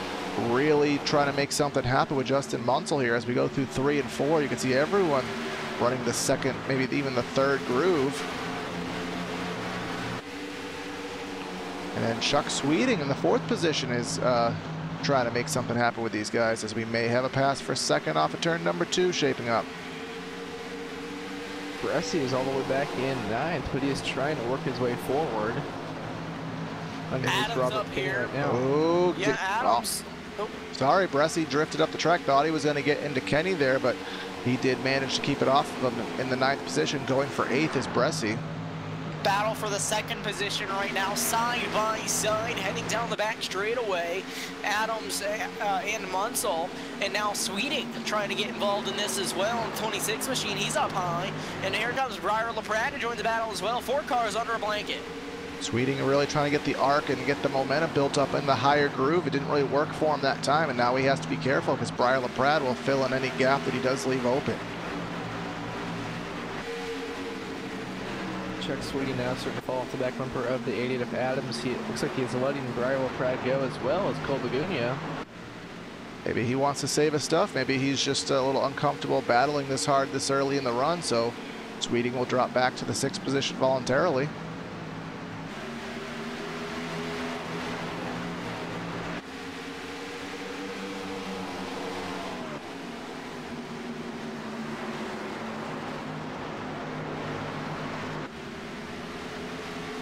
really trying to make something happen with Justin Munsell here. As we go through 3 and 4, you can see everyone running the second, maybe even the third groove. And then Chuck Sweeting in the 4th position is trying to make something happen with these guys, as we may have a pass for second off of turn number 2 shaping up. Bressie is all the way back in 9th, but he is trying to work his way forward. Adams Robert up here. Right now. Oh, yeah, Adams. Oh. Sorry, Bressie drifted up the track. Thought he was going to get into Kenny there, but he did manage to keep it off of him in the 9th position. Going for 8th is Bressie. Battle for the 2nd position right now, side by side, heading down the back straightaway. Adams and Munsell, and now Sweeting trying to get involved in this as well. The 26 machine, he's up high, and here comes Briar LaPrade to join the battle as well. 4 cars under a blanket. Sweeting really trying to get the arc and get the momentum built up in the higher groove. It didn't really work for him that time, and now he has to be careful because Briar LaPrade will fill in any gap that he does leave open. Chuck Sweeting now starting to fall off the back bumper of the 88 of Adams. It looks like he's letting Briar LaPrade go as well as Cole Begunia. Maybe he wants to save his stuff. Maybe he's just a little uncomfortable battling this hard this early in the run, so Sweeting will drop back to the 6th position voluntarily.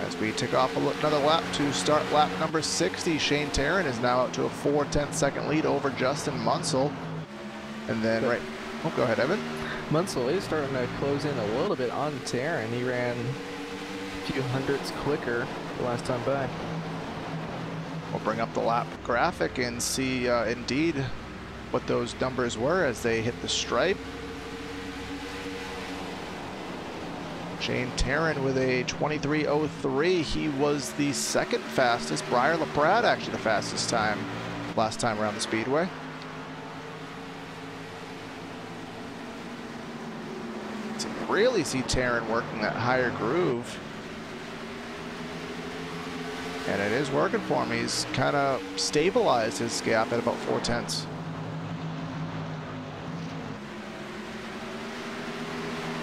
As we take off another lap to start lap number 60, Shane Tarrant is now out to a 4/10 lead over Justin Munsell. And then oh, go ahead, Evan. Munsell is starting to close in a little bit on Tarrant. He ran a few hundredths quicker the last time by. We'll bring up the lap graphic and see indeed what those numbers were as they hit the stripe. Shane Tarrant with a 23:03. He was the second fastest. Briar LaPrade actually the fastest time last time around the speedway. So really see Tarrant working that higher groove. And it is working for him. He's kind of stabilized his gap at about 4/10.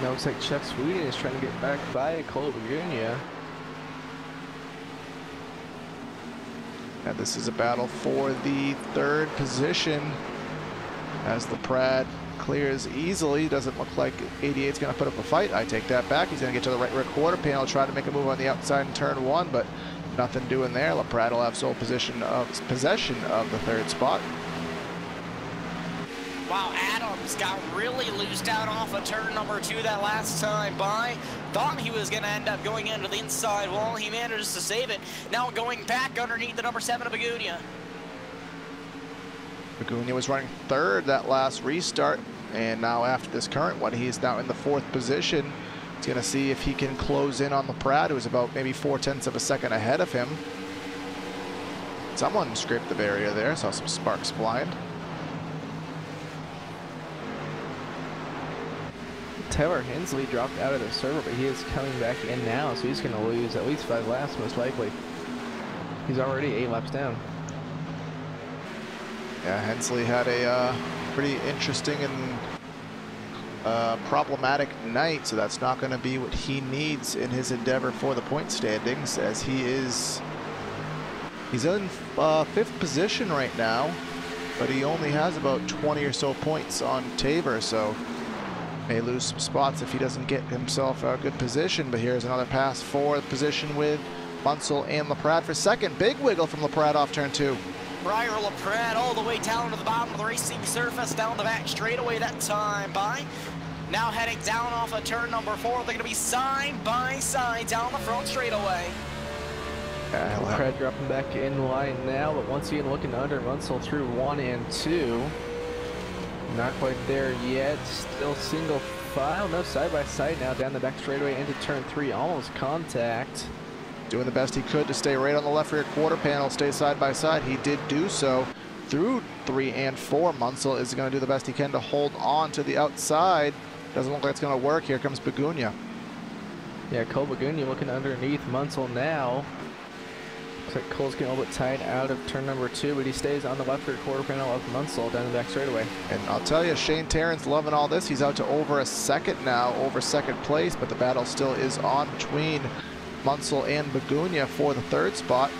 Now it looks like Chuck Sweden is trying to get back by Cole Begunia. And this is a battle for the third position as LaPrade clears easily. Doesn't look like 88's going to put up a fight. I take that back. He's going to get to the right rear quarter panel, try to make a move on the outside in turn 1, but nothing doing there. LaPrade will have sole possession of the third spot. Wow, Adams got really loosed out off of turn number 2 that last time by. Thought he was going to end up going into the inside wall. He manages to save it. Now going back underneath the number 7 of Begunia. Begunia was running third that last restart, and now after this current one, he's now in the 4th position. He's going to see if he can close in on LaPrade, who's about maybe 4/10 of a second ahead of him. Someone scraped the barrier there, saw some sparks flying. Taylor Hensley dropped out of the server, but he is coming back in now, so he's going to lose at least 5 laps most likely. He's already 8 laps down. Yeah, Hensley had a pretty interesting and problematic night, so that's not going to be what he needs in his endeavor for the point standings, as he's in 5th position right now, but he only has about 20 or so points on Tabor, so may lose some spots if he doesn't get himself a good position. But here's another pass for the position with Munsell and LaPrade for second. Big wiggle from LaPrade off turn 2. Briar LaPrade all the way down to the bottom of the racing surface, down the back straightaway that time by. Now heading down off of turn number 4. They're going to be side by side down the front straightaway. LaPrade dropping back in line now, but once again looking under Munsell through 1 and 2. Not quite there yet. Still single file. No side by side now down the back straightaway into turn 3. Almost contact. Doing the best he could to stay right on the left rear quarter panel, stay side by side. He did do so through 3 and 4. Munsell is going to do the best he can to hold on to the outside. Doesn't look like it's going to work. Here comes Begunia. Yeah, Cole Begunia looking underneath Munsell now. Looks like Cole's getting a little bit tight out of turn number 2, but he stays on the left rear quarter panel of Munsell down the back straightaway. And I'll tell you, Shane Tarrant's loving all this. He's out to over a second now, over second place, but the battle still is on between Munsell and Begunia for the 3rd spot.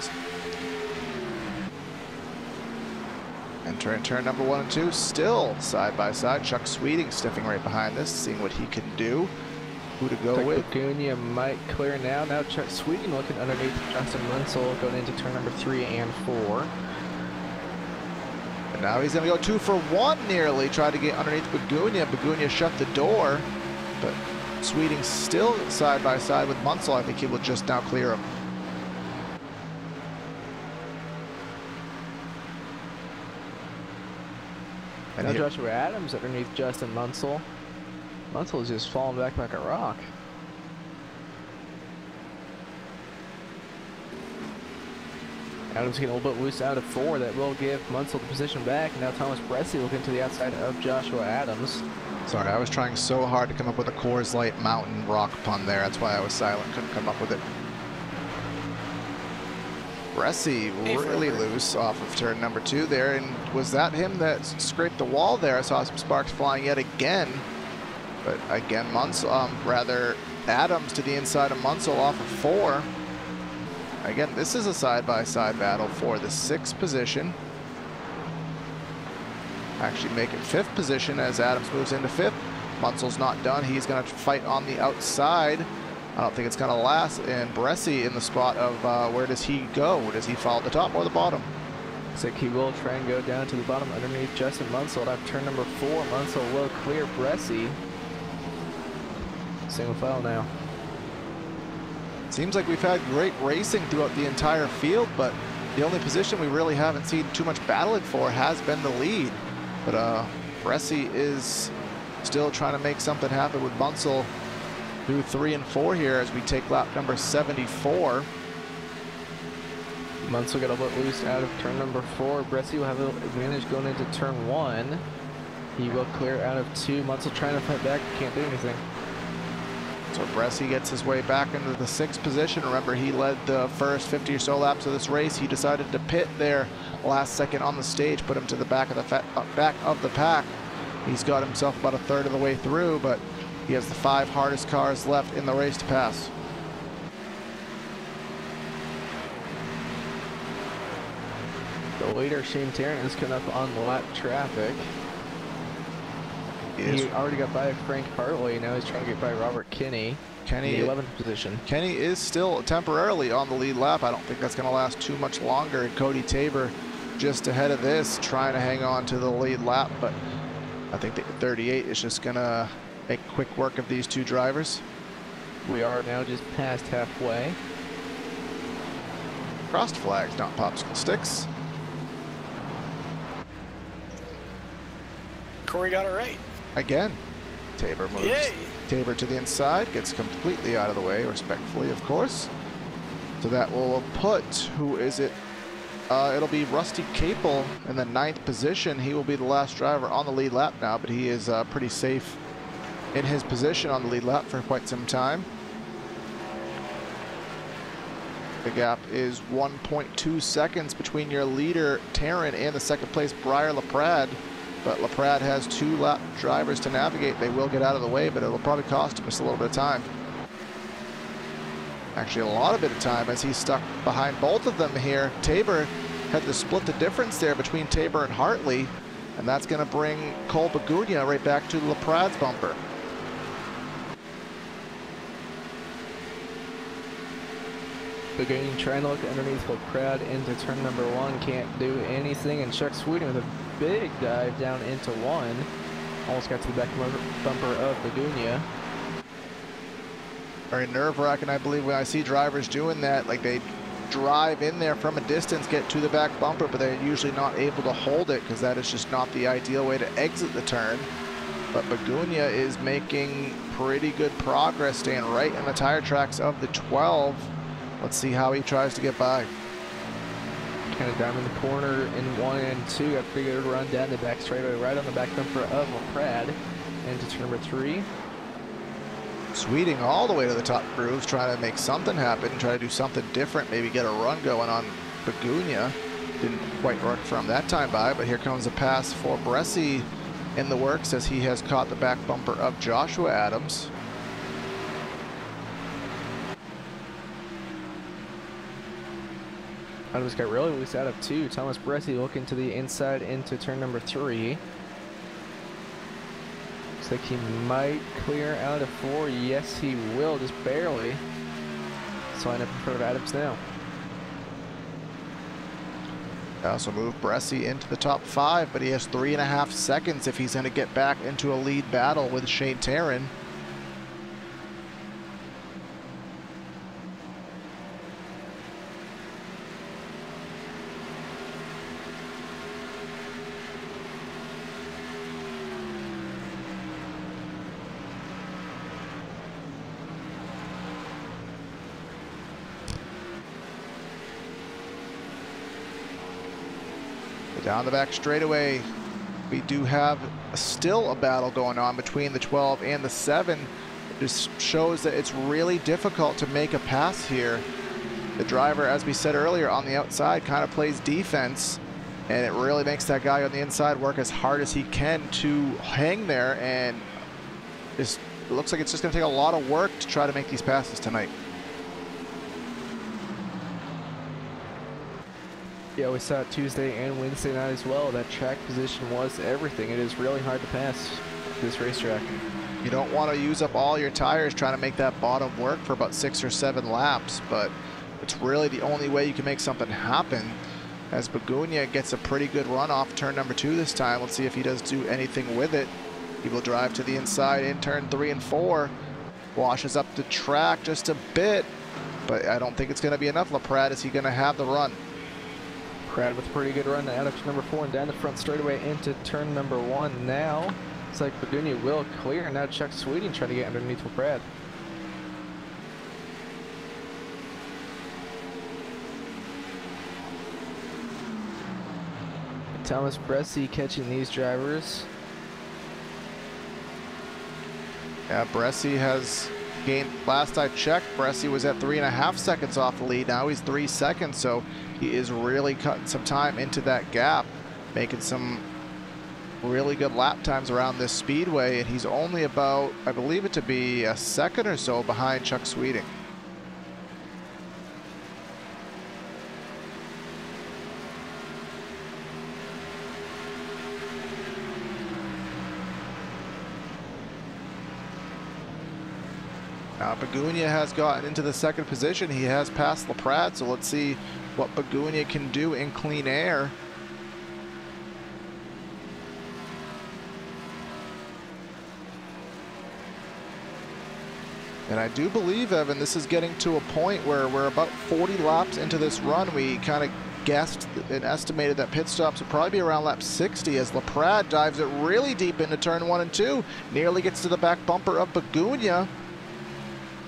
Entering turn number 1 and 2, still side by side. Chuck Sweeting sniffing right behind this, seeing what he can do. Who to go with? Begunia might clear now. Now Chuck Sweeting looking underneath Justin Munsell going into turn number 3 and 4. And now he's going to go 2 for 1 nearly. Tried to get underneath Begunia. Begunia shut the door, but Sweeting still side by side with Munsell. I think he will just now clear him. And now Joshua Adams underneath Justin Munsell. Munsell is just falling back like a rock. Adams getting a little bit loose out of 4. That will give Munsell the position back. Now Thomas Bressi looking to the outside of Joshua Adams. Sorry, I was trying so hard to come up with a Coors Light Mountain Rock pun there. That's why I was silent. Couldn't come up with it. Bressi really loose off of turn number 2 there. And was that him that scraped the wall there? I saw some sparks flying yet again. But again, Adams to the inside of Munsell off of 4. Again, this is a side-by-side battle for the 6th position. Actually make it 5th position as Adams moves into 5th. Munsell's not done. He's going to fight on the outside. I don't think it's going to last. And Bresci in the spot of where does he go? Does he follow the top or the bottom? Looks like he will try and go down to the bottom underneath Justin Munsell. After turn number 4, Munsell will clear Bresci. Single file now. Seems like we've had great racing throughout the entire field, but the only position we really haven't seen too much battling for has been the lead. But Bresci is still trying to make something happen with Munsell through 3 and 4 here as we take lap number 74. Munsell got a bit loose out of turn number 4. Bresci will have an advantage going into turn 1. He will clear out of 2. Munsell trying to fight back, can't do anything. So Bresci gets his way back into the 6th position. Remember, he led the first 50 or so laps of this race. He decided to pit there last second on the stage, put him to the back of the pack. He's got himself about a third of the way through, but he has the 5 hardest cars left in the race to pass. The leader, Shane Tarrant, is coming up on lap traffic. He already got by Frank Hartley. Now he's trying to get by Robert Kinney. Kenny, in the 11th position. Kenny is still temporarily on the lead lap. I don't think that's going to last too much longer. And Cody Tabor just ahead of this, trying to hang on to the lead lap. But I think the 38 is just going to make quick work of these 2 drivers. We are now just past halfway. Crossed flags, not popsicle sticks. Corey got it right. Again, Tabor moves. Yay. Tabor to the inside, gets completely out of the way, respectfully, of course. So that will put, who is it? It'll be Rusty Capel in the 9th position. He will be the last driver on the lead lap now, but he is pretty safe in his position on the lead lap for quite some time. The gap is 1.2 seconds between your leader, Tarrant, and the 2nd place, Briar LaPrade. But LaPrade has 2 lap drivers to navigate. They will get out of the way, but it'll probably cost him just a little bit of time. Actually, a lot of bit of time as he's stuck behind both of them here. Tabor had to split the difference there between Tabor and Hartley, and that's going to bring Cole Bagunia right back to LaPrade's bumper. Bagunia trying to look underneath LaPrade into turn number 1, can't do anything, and Chuck Sweeting with a big dive down into 1. Almost got to the back bumper of Bagunia. Very nerve-wracking, I believe, when I see drivers doing that. Like, they drive in there from a distance, get to the back bumper, but they're usually not able to hold it because that is just not the ideal way to exit the turn. But Bagunia is making pretty good progress, staying right in the tire tracks of the 12. Let's see how he tries to get by. Kind of down in the corner in 1 and 2. Got a pretty good run down the back straightaway, right on the back bumper of LaPrade into turn number 3. Sweeting all the way to the top grooves, trying to make something happen, try to do something different, maybe get a run going on Bagunia. Didn't quite work for him that time by, but here comes a pass for Bresci in the works as he has caught the back bumper of Joshua Adams. Adams got really loose out of 2. Thomas Bresci looking to the inside into turn number 3. Looks like he might clear out of 4. Yes, he will, just barely. So line up in front of Adams now. They also move Bresci into the top 5, but he has 3.5 seconds if he's going to get back into a lead battle with Shane Tarrant. Down the back straightaway, we do have still a battle going on between the 12 and the 7. It just shows that it's really difficult to make a pass here. The driver, as we said earlier, on the outside kind of plays defense, and it really makes that guy on the inside work as hard as he can to hang there, and it looks like it's just going to take a lot of work to try to make these passes tonight. Yeah, we saw it Tuesday and Wednesday night as well. That track position was everything. It is really hard to pass this racetrack. You don't want to use up all your tires trying to make that bottom work for about 6 or 7 laps, but it's really the only way you can make something happen. As Begunia gets a pretty good run off turn number 2 this time. Let's see if he does do anything with it. He will drive to the inside in turn 3 and 4. Washes up the track just a bit, but I don't think it's going to be enough. LaPrade, is he going to have the run? Pratt with a pretty good run out of turn number 4 and down the front straightaway into turn number 1 now. Looks like Begunia will clear. Now Chuck Sweeting trying to get underneath LaPrade. Thomas Bresci catching these drivers. Yeah, Bresci has gained, last I checked, Bresci was at 3.5 seconds off the lead. Now he's 3 seconds, so he is really cutting some time into that gap, making some really good lap times around this speedway, and he's only about, I believe it to be a second or so behind Chuck Sweeting. Now Begunia has gotten into the second position. He has passed LaPrade, so let's see what Begunia can do in clean air. And I do believe, Evan, this is getting to a point where we're about 40 laps into this run. We kind of guessed and estimated that pit stops would probably be around lap 60 as LaPrade dives it really deep into turn 1 and 2. Nearly gets to the back bumper of Begunia.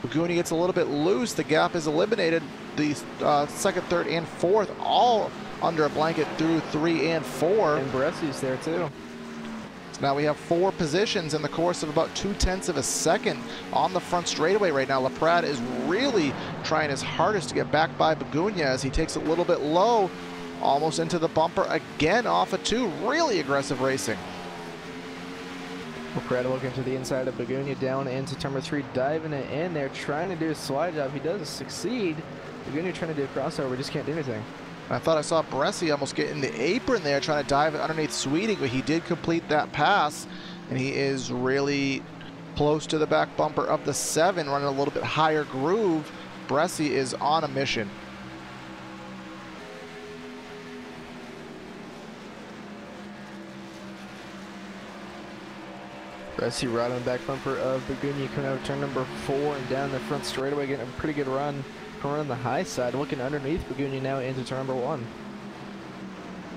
Begunia gets a little bit loose. The gap is eliminated. The second, third, and fourth all under a blanket through 3 and 4. And Bresci's there too. So now we have 4 positions in the course of about 0.2 of a second on the front straightaway right now. LaPrade is really trying his hardest to get back by Begunia as he takes it a little bit low, almost into the bumper again off of 2. Really aggressive racing. LaPrade looking to the inside of Begunia, down into turn number 3, diving it in there, trying to do a slide job. He does succeed. Begunia trying to do a crossover, just can't do anything. I thought I saw Bresci almost get in the apron there, trying to dive it underneath Sweeting, but he did complete that pass, and he is really close to the back bumper of the 7, running a little bit higher groove. Bresci is on a mission. Bresci right on the back bumper of Begunia, coming out of turn number 4 and down the front straightaway, getting a pretty good run. Coming on the high side, looking underneath Begunia now into turn number 1.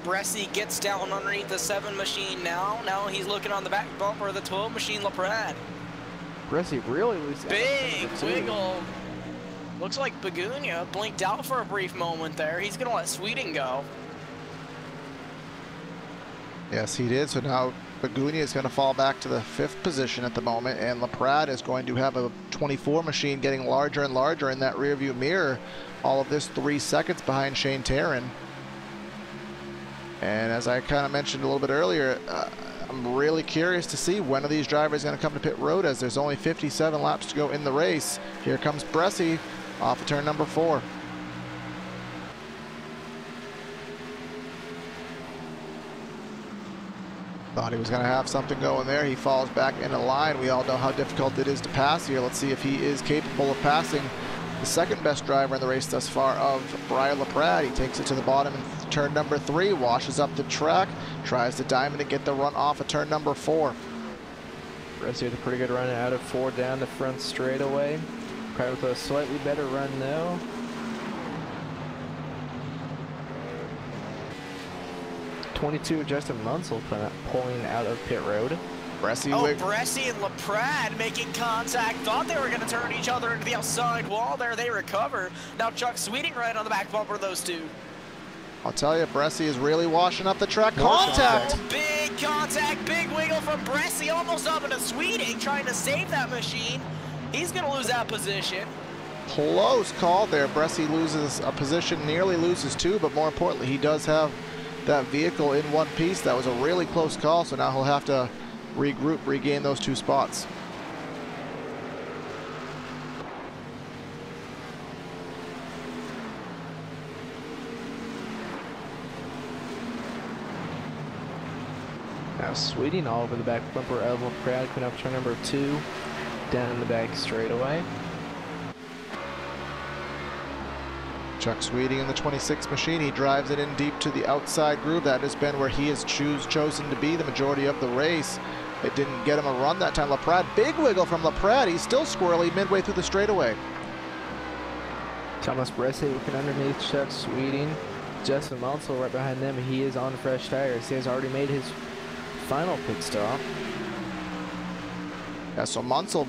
Bresci gets down underneath the 7 machine now. Now he's looking on the back bumper of the 12 machine, LaPrade. Bresci really loose. Big wiggle. Looks like Begunia blinked out for a brief moment there. He's going to let Sweeting go. Yes, he did. So now Begunia is going to fall back to the 5th position at the moment, and LaPrade is going to have a 24 machine getting larger and larger in that rearview mirror. All of this 3 seconds behind Shane Taryn. And as I kind of mentioned a little bit earlier, I'm really curious to see when are these drivers going to come to pit road, as there's only 57 laps to go in the race. Here comes Bresci off of turn number 4. Thought he was going to have something going there. He falls back into line. We all know how difficult it is to pass here. Let's see if he is capable of passing the second best driver in the race thus far of Brian LaPrade. He takes it to the bottom in turn number 3, washes up the track, tries to diamond and get the run off of turn number 4. Bresci with a pretty good run out of 4 down the front straightaway. Probably with a slightly better run though. '22 Justin Munsell pulling out of pit road. Bresci and LaPrade making contact. Thought they were going to turn each other into the outside wall there. They recover. Now Chuck Sweeting right on the back bumper of those 2. I'll tell you, Bresci is really washing up the track. Contact! Oh, big contact, big wiggle from Bresci, almost up into Sweeting, trying to save that machine. He's going to lose that position. Close call there. Bresci loses a position, nearly loses 2, but more importantly, he does have that vehicle in one piece. That was a really close call, so now he'll have to regroup, regain those 2 spots. Now Sweeting all over the back bumper of LaPrade, coming up turn number 2, down in the back straightaway. Chuck Sweeting in the 26 machine. He drives it in deep to the outside groove. That has been where he has chosen to be the majority of the race. It didn't get him a run that time. LaPrade, big wiggle from LaPrade. He's still squirrely midway through the straightaway. Thomas Bresci working underneath Chuck Sweeting. Justin Mansell right behind them. He is on fresh tires. He has already made his final pit stop. Yeah, so Mansell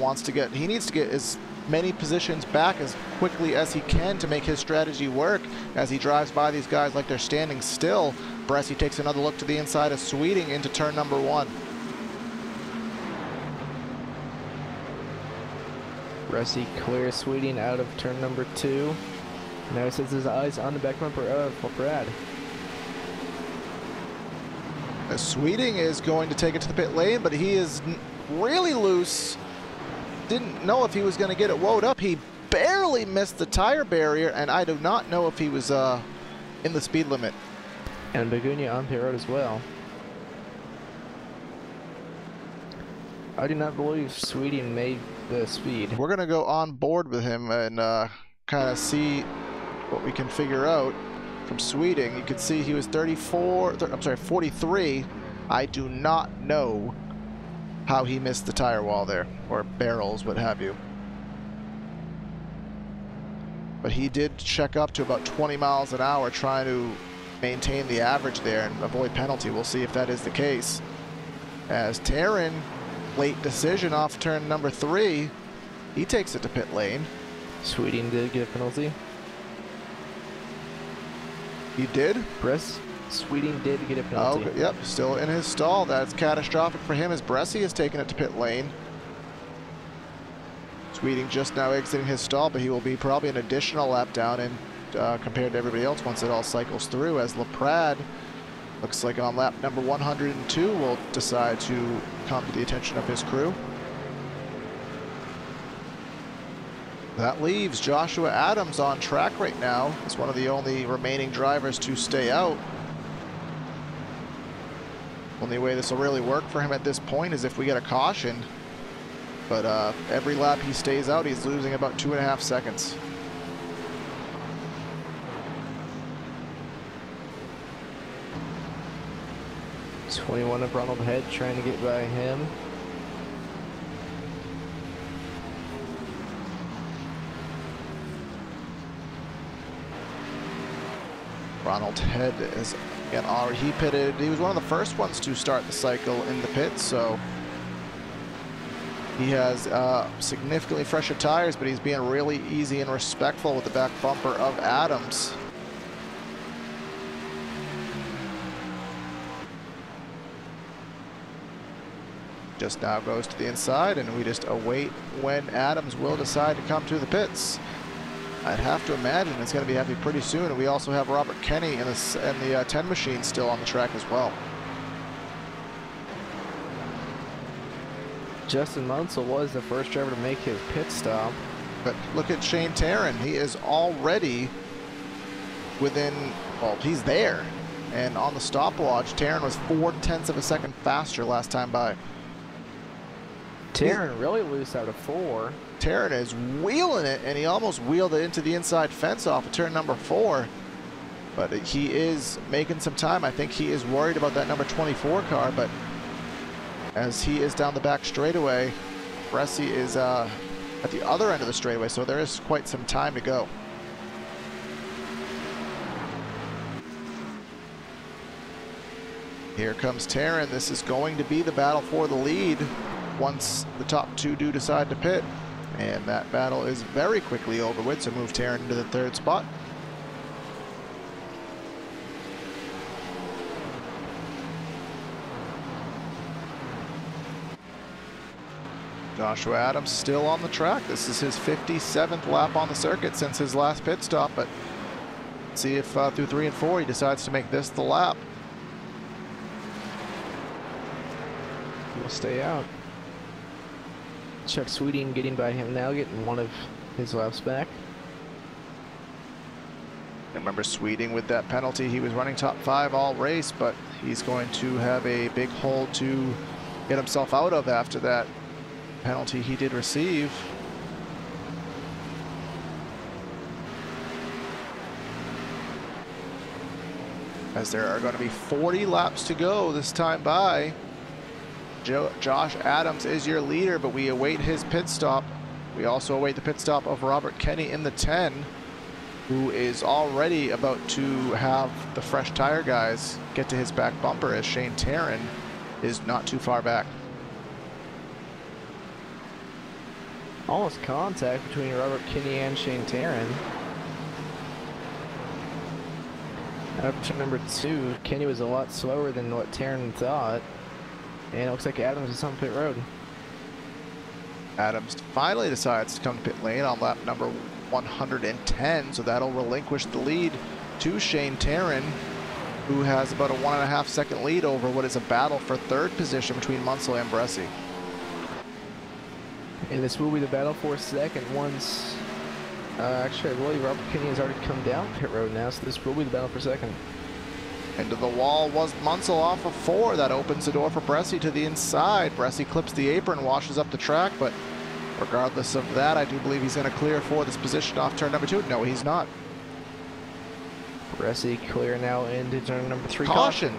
he needs to get as many positions back as quickly as he can to make his strategy work as he drives by these guys like they're standing still. Bresci takes another look to the inside of Sweeting into turn number 1. Bresci clears Sweeting out of turn number 2. Now he sets his eyes on the back bumper of LaPrade. Sweeting is going to take it to the pit lane, but he is really loose. Didn't know if he was going to get it woed up. He barely missed the tire barrier, and I do not know if he was in the speed limit. And Begunia on pit road as well. I do not believe Sweeting made the speed. We're going to go on board with him and kind of see what we can figure out from Sweeting. You can see he was 43. I do not know how he missed the tire wall there, or barrels, what have you. But he did check up to about 20 miles an hour trying to maintain the average there and avoid penalty. We'll see if that is the case. As Taryn, late decision off turn number 3, he takes it to pit lane. Sweeting did get a penalty. He did? Sweeting did get a penalty. Oh, yep, still in his stall. That's catastrophic for him as Bresci has taken it to pit lane. Sweeting just now exiting his stall, but he will be probably an additional lap down in compared to everybody else once it all cycles through, as LaPrade looks like on lap number 102 will decide to come to the attention of his crew. That leaves Joshua Adams on track right now. He's one of the only remaining drivers to stay out. Only way this will really work for him at this point is if we get a caution. But every lap he stays out, he's losing about 2.5 seconds. It's 21 of Ronald Head trying to get by him. Ronald Head is again already, he pitted. He was one of the first ones to start the cycle in the pits, so he has significantly fresher tires, but he's being really easy and respectful with the back bumper of Adams. Just now goes to the inside, and we just await when Adams will decide to come to the pits. I'd have to imagine it's going to be happening pretty soon. And we also have Robert Kenny in the 10 machine still on the track as well. Justin Mansell was the first driver to make his pit stop. But look at Shane Taryn. He is already within, well, he's there. And on the stopwatch, Taryn was 0.4 of a second faster last time by. Taryn really loose out of 4. Taryn is wheeling it, and he almost wheeled it into the inside fence off of turn number 4. But he is making some time. I think he is worried about that number 24 car, but as he is down the back straightaway, Bresci is at the other end of the straightaway, so there is quite some time to go. Here comes Taryn. This is going to be the battle for the lead once the top 2 do decide to pit. And that battle is very quickly over with, so move Taryn into the 3rd spot. Joshua Adams still on the track. This is his 57th lap on the circuit since his last pit stop, but let's see if through 3 and 4 he decides to make this the lap. He'll stay out. Chuck Sweeting getting by him now, getting one of his laps back. Remember Sweeting with that penalty, he was running top 5 all race, but he's going to have a big hole to get himself out of after that penalty he did receive. As there are going to be 40 laps to go this time by. Josh Adams is your leader, but we await his pit stop. We also await the pit stop of Robert Kenny in the 10, who is already about to have the fresh tire guys get to his back bumper, as Shane Taryn is not too far back. Almost contact between Robert Kenny and Shane Taryn. Up to number 2, Kenny was a lot slower than what Taryn thought. And it looks like Adams is on pit road. Adams finally decides to come to pit lane on lap number 110, so that'll relinquish the lead to Shane Taryn, who has about a 1.5 second lead over what is a battle for 3rd position between Munsell and Bressie. And this will be the battle for 2nd once... actually, I believe Robert Kenny has already come down pit road now, so this will be the battle for 2nd. Into the wall was Munsell off of 4. That opens the door for Bressie to the inside. Bressie clips the apron, washes up the track, but regardless of that, I do believe he's going to clear for this position off turn number 2. No, he's not. Bressie clear now into turn number 3. Caution.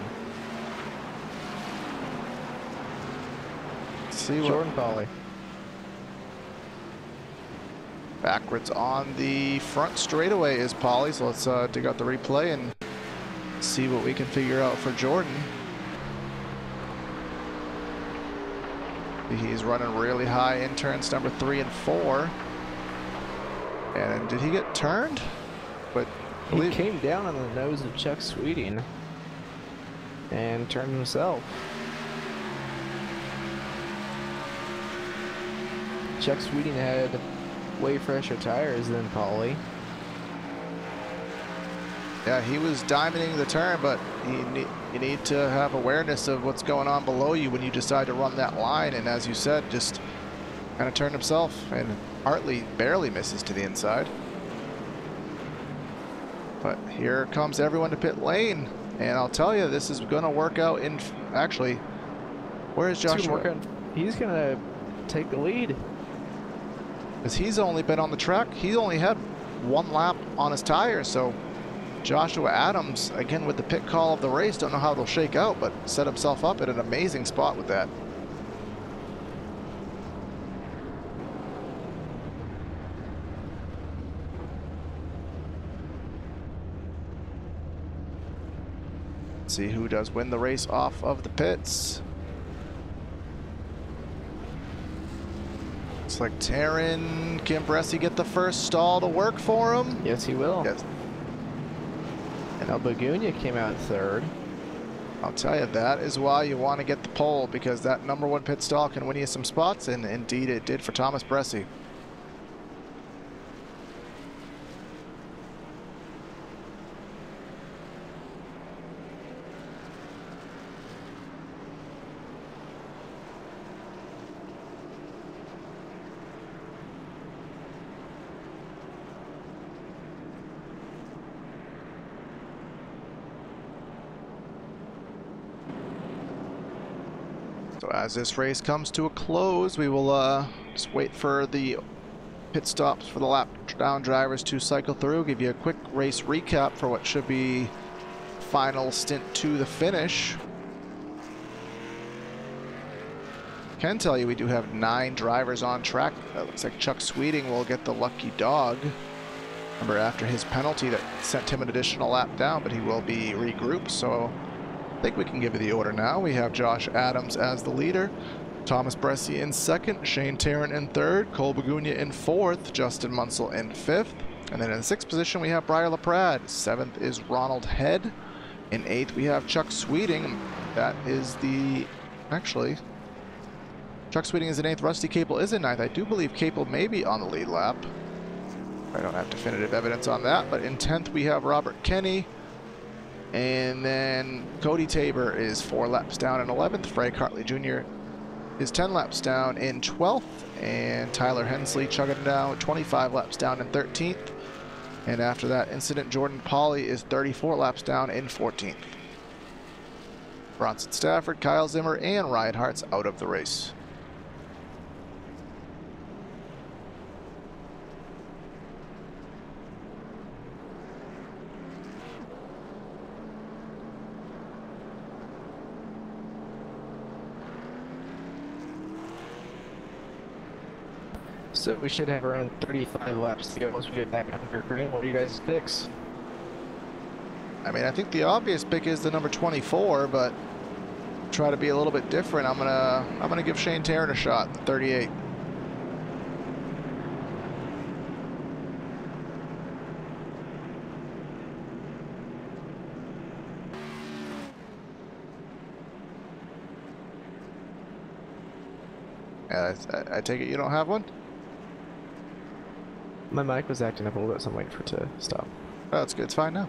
Let's see what... Jordan Pauly. Backwards on the front straightaway is Pauly, so let's dig out the replay and see what we can figure out for Jordan. He's running really high in turns number 3 and 4. And did he get turned? But he came down on the nose of Chuck Sweeting and turned himself. Chuck Sweeting had way fresher tires than Pauly. Yeah, he was diamonding the turn, but you need to have awareness of what's going on below you when you decide to run that line. And as you said, just kind of turned himself, and Hartley barely misses to the inside. But here comes everyone to pit lane, and I'll tell you, this is going to work out in... Actually, where is Joshua? He's going to take the lead. Because he's only been on the track. He only had 1 lap on his tires, so Joshua Adams, again with the pit call of the race, don't know how it'll shake out, but set himself up at an amazing spot with that. Let's see who does win the race off of the pits. Looks like Taryn. Can Bressie get the first stall to work for him? Yes, he will. Yes. And Albagunia came out 3rd. I'll tell you, that is why you want to get the pole, because that number 1 pit stall can win you some spots, and indeed it did for Thomas Bressie. So as this race comes to a close, we will just wait for the pit stops for the lap down drivers to cycle through, give you a quick race recap for what should be final stint to the finish. Can tell you we do have 9 drivers on track. It looks like Chuck Sweeting will get the lucky dog. Remember, after his penalty that sent him an additional lap down, but he will be regrouped, so I think we can give you the order now. We have Josh Adams as the leader, Thomas Bressie in 2nd, Shane Taryn in 3rd, Cole Bagunia in 4th, Justin Munsell in 5th, and then in 6th position we have Briar LaPrade. 7th is Ronald Head. In 8th we have Chuck Sweeting. That is the... Actually, Chuck Sweeting is in 8th, Rusty Capel is in 9th. I do believe Capel may be on the lead lap. I don't have definitive evidence on that, but in 10th we have Robert Kenny. And then Cody Tabor is 4 laps down in 11th. Frank Hartley Jr. is 10 laps down in 12th. And Tyler Hensley chugging down 25 laps down in 13th. And after that incident, Jordan Pauly is 34 laps down in 14th. Bronson Stafford, Kyle Zimmer, and Ryan Hart's out of the race. So we should have around 35 laps to go once we get back under green. What are you guys' picks? I mean, I think the obvious pick is the number 24, but try to be a little bit different. I'm gonna give Shane Tarrant a shot, 38. I take it you don't have one? My mic was acting up a little bit, so I'm waiting for it to stop. Oh, that's good. It's fine now.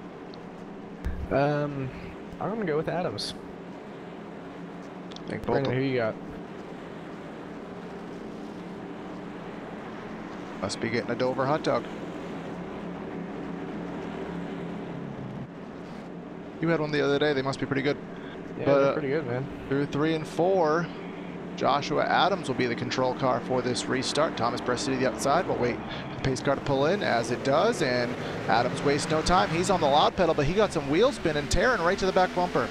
I'm gonna go with Adams. I think both. Brandon, who you got? Must be getting a Dover hot dog. You had one the other day. They must be pretty good. Yeah, but, they're pretty good, man. Through 3 and 4, Joshua Adams will be the control car for this restart. Thomas Bresci to the outside. We'll wait for the pace car to pull in as it does, and Adams wastes no time. He's on the loud pedal, but he got some wheel spin and tearing right to the back bumper.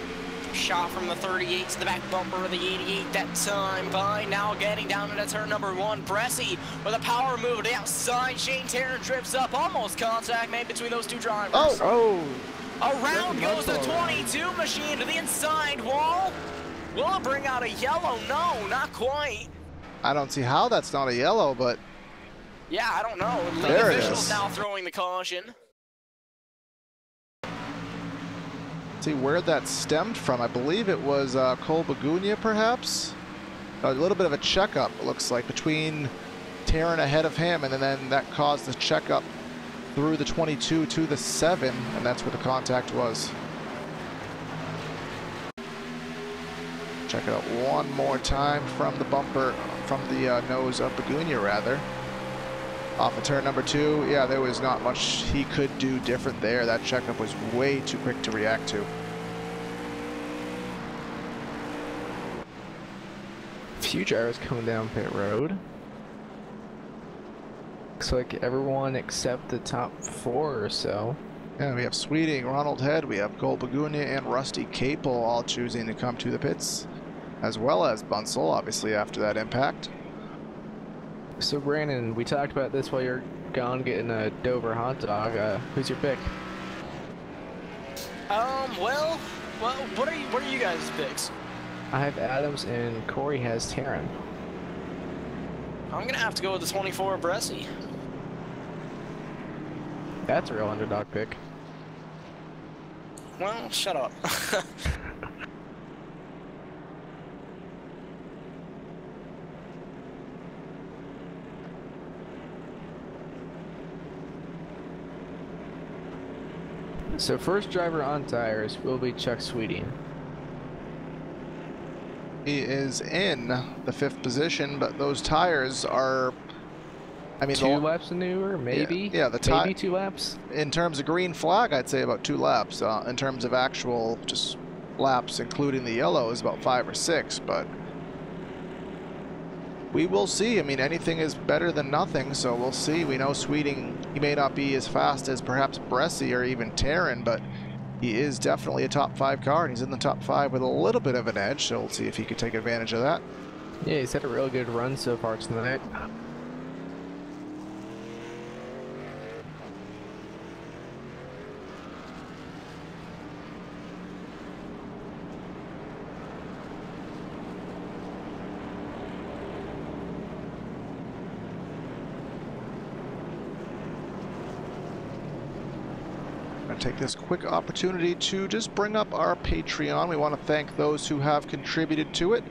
Shot from the 38 to the back bumper of the 88 that time by. Now getting down into turn number 1. Bresci with a power move to the outside. Shane Tarrant drifts up. Almost contact made between those two drivers. Oh! Around goes the 22 machine to the inside wall. Will it bring out a yellow? No, not quite. I don't see how that's not a yellow, but... Yeah, I don't know. League There it officials is. now throwing the caution. See where that stemmed from. I believe it was Cole Bagunia, perhaps? A little bit of a checkup, it looks like, between Tarrant ahead of him, and then that caused the checkup through the 22 to the 7, and that's where the contact was. Check it out one more time from the bumper, from the nose of Bagunia, rather. Off of turn number 2, yeah, there was not much he could do different there. That checkup was way too quick to react to. Few drivers coming down pit road. Looks like everyone except the top 4 or so. Yeah, we have Sweeting, Ronald Head, we have Cole Bagunia, and Rusty Capel all choosing to come to the pits, as well as Bunsell, obviously, after that impact. So Brandon, we talked about this while you're gone getting a Dover hot dog. Who's your pick? Well, what are you guys' picks? I have Adams and Corey has Tarrant. I'm gonna have to go with the 24 Bresci. That's a real underdog pick. Well, shut up. So first driver on tires will be Chuck Sweeting. He is in the 5th position, but those tires are, I mean, 2 laps newer, maybe? Yeah, maybe 2 laps? In terms of green flag, I'd say about 2 laps. In terms of actual just laps, including the yellow, is about 5 or 6, but we will see. I mean, anything is better than nothing, so we'll see. We know Sweeting, he may not be as fast as perhaps Bresci or even Tarrant, but he is definitely a top 5 car, and he's in the top 5 with a little bit of an edge, so we'll see if he can take advantage of that. Yeah, he's had a real good run so far tonight. Take this quick opportunity to just bring up our Patreon. We want to thank those who have contributed to it.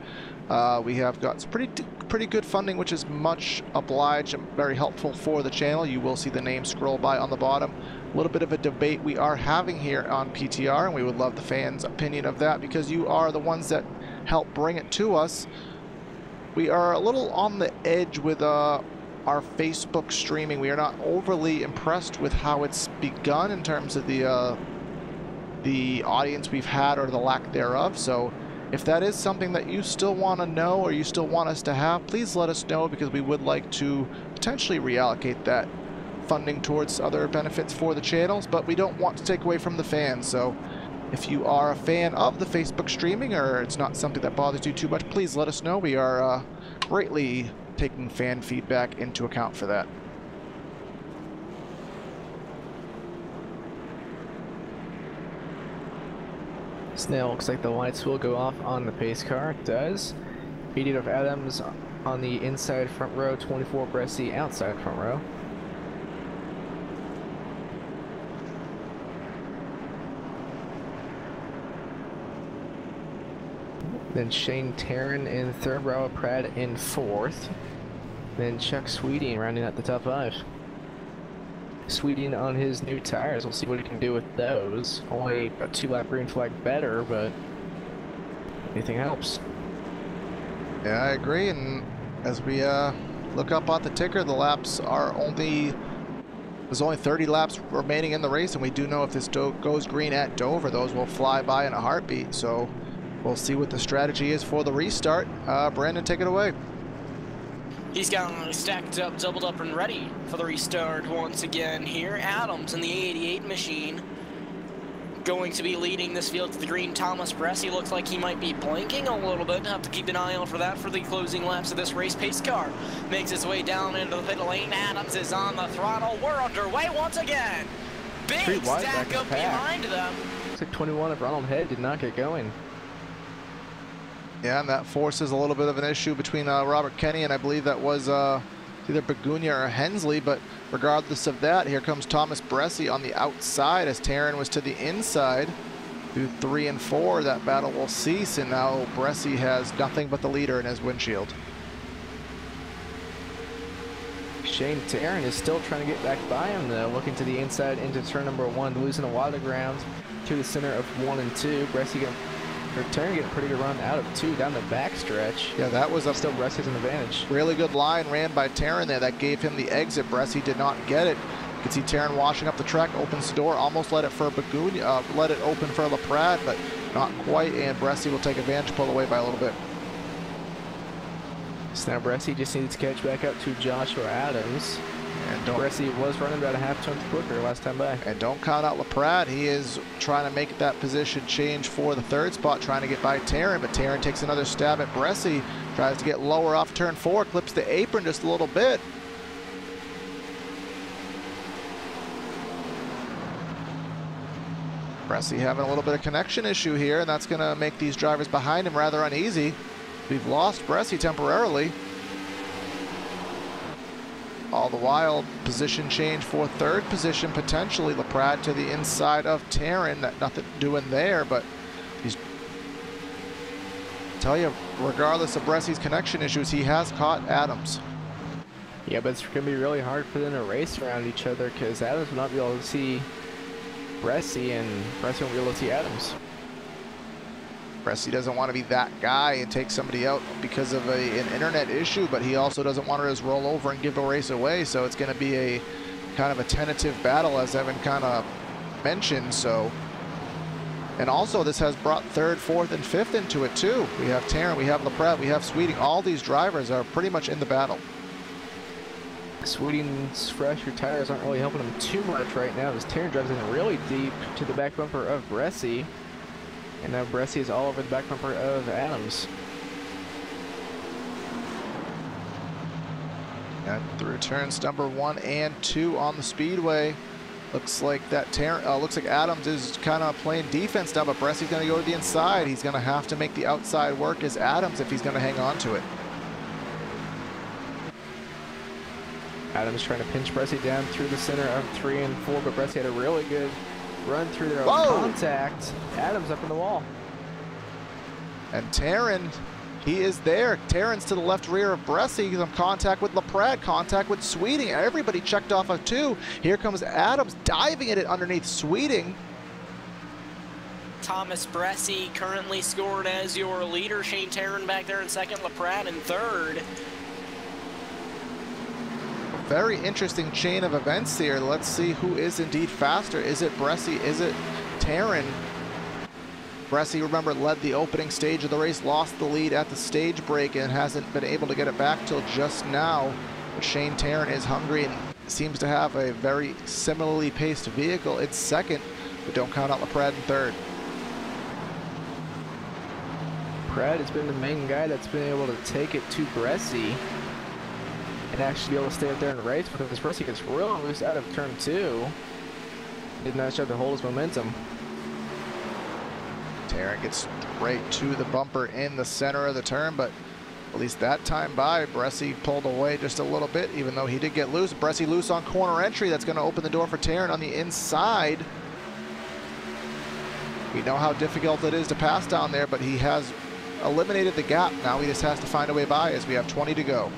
We have got some pretty good funding, which is much obliged and very helpful for the channel. You will see the name scroll by on the bottom. A little bit of a debate we are having here on PTR, and we would love the fans' opinion of that because you are the ones that help bring it to us. We are a little on the edge with our Facebook streaming. We are not overly impressed with how it's begun in terms of the audience we've had or the lack thereof. So if that is something that you still want to know or you still want us to have, please let us know, because we would like to potentially reallocate that funding towards other benefits for the channels, but we don't want to take away from the fans. So if you are a fan of the Facebook streaming, or it's not something that bothers you too much, please let us know. We are greatly taking fan feedback into account for that. Snail, looks like the lights will go off on the pace car. It does. Beat of Adams on the inside front row, 24 Bresci outside front row. Then Shane Taryn in third row, Pratt in fourth. Then Chuck Sweeting rounding out the top 5. Sweeting on his new tires. We'll see what he can do with those. Only a 2-lap green flag better, but anything helps. Yeah, I agree. And as we look up at the ticker, the laps are there's only 30 laps remaining in the race, and we do know if this goes green at Dover, those will fly by in a heartbeat. So we'll see what the strategy is for the restart. Brandon, take it away. He's got stacked up, doubled up, and ready for the restart once again here. Adams in the 88 machine going to be leading this field to the green. Thomas Bresci looks like he might be blinking a little bit. Have to keep an eye out for that for the closing laps of this race. Pace car makes his way down into the pit lane. Adams is on the throttle. We're underway once again. Big stack up behind them. Looks like 21 of Ronald Head did not get going. Yeah, and that forces a little bit of an issue between Robert Kenny and I believe that was either Begunia or Hensley, but regardless of that, here comes Thomas Bresci on the outside as Taryn was to the inside. Through 3 and 4, that battle will cease, and now Bresci has nothing but the leader in his windshield. Shane Taryn is still trying to get back by him though, looking to the inside into turn number 1, losing a lot of ground to the center of 1 and 2. Bresci Taryn getting a pretty good run out of 2 down the back stretch. Yeah, that was still Bresci's an advantage. Really good line ran by Taryn there. That gave him the exit. Bresci did not get it. You can see Taryn washing up the track, opens the door, almost let it for Begunia, let it open for LaPrade, but not quite, and Bresci will take advantage, pull away by a little bit. So now Bresci just needs to catch back up to Joshua Adams. And Bresci was running about a half-tenth quicker last time by. And don't count out LaPrade. He is trying to make that position change for the 3rd spot, trying to get by Taryn, but Taryn takes another stab at Bresci, tries to get lower off turn 4, clips the apron just a little bit. Bresci having a little bit of connection issue here, and that's going to make these drivers behind him rather uneasy. We've lost Bresci temporarily. All the while, position change for 3rd position, potentially LaPrade to the inside of Taryn. That nothing doing there, but he's, tell you, regardless of Bresci's connection issues, he has caught Adams. Yeah, but it's going to be really hard for them to race around each other because Adams will not be able to see Bresci, and Bresci won't be able to see Adams. Bresci doesn't want to be that guy and take somebody out because of an internet issue, but he also doesn't want to just roll over and give the race away. So it's going to be a kind of a tentative battle, as Evan kind of mentioned. So, and also this has brought 3rd, 4th, and 5th into it too. We have Taryn, we have LaPrade, we have Sweeting. All these drivers are pretty much in the battle. Sweeting's fresher tires aren't really helping him too much right now as Taryn drives in really deep to the back bumper of Bresci. And now Bresci is all over the back bumper of Adams. And through turns number 1 and 2 on the speedway, looks like that looks like Adams is kind of playing defense now, but Bresci's going to go to the inside. He's going to have to make the outside work as Adams if he's going to hang on to it. Adams trying to pinch Bresci down through the center of 3 and 4, but Bresci had a really good run through their contact. Adams up in the wall. And Taryn, he is there. Taryn's to the left rear of Bresci. He's in contact with LaPrade, contact with Sweeting. Everybody checked off of 2. Here comes Adams diving at it underneath Sweeting. Thomas Bresci currently scored as your leader. Shane Taryn back there in 2nd, LaPrade in 3rd. very interesting chain of events here. Let's see who is indeed faster. Is it Bressi? Is it Taryn? Bressi, remember, led the opening stage of the race, lost the lead at the stage break, and hasn't been able to get it back till just now. But Shane Taryn is hungry and seems to have a very similarly paced vehicle. It's second, but don't count out LaPrade in third. Pratt has been the main guy that's been able to take it to Bressi and actually be able to stay up there and race, because Bressi gets real loose out of turn 2. Did not try to hold his momentum. Taryn gets right to the bumper in the center of the turn, but at least that time by, Bressi pulled away just a little bit, even though he did get loose. Bressi loose on corner entry. That's going to open the door for Taryn on the inside. We know how difficult it is to pass down there, but he has eliminated the gap. Now he just has to find a way by as we have 20 to go.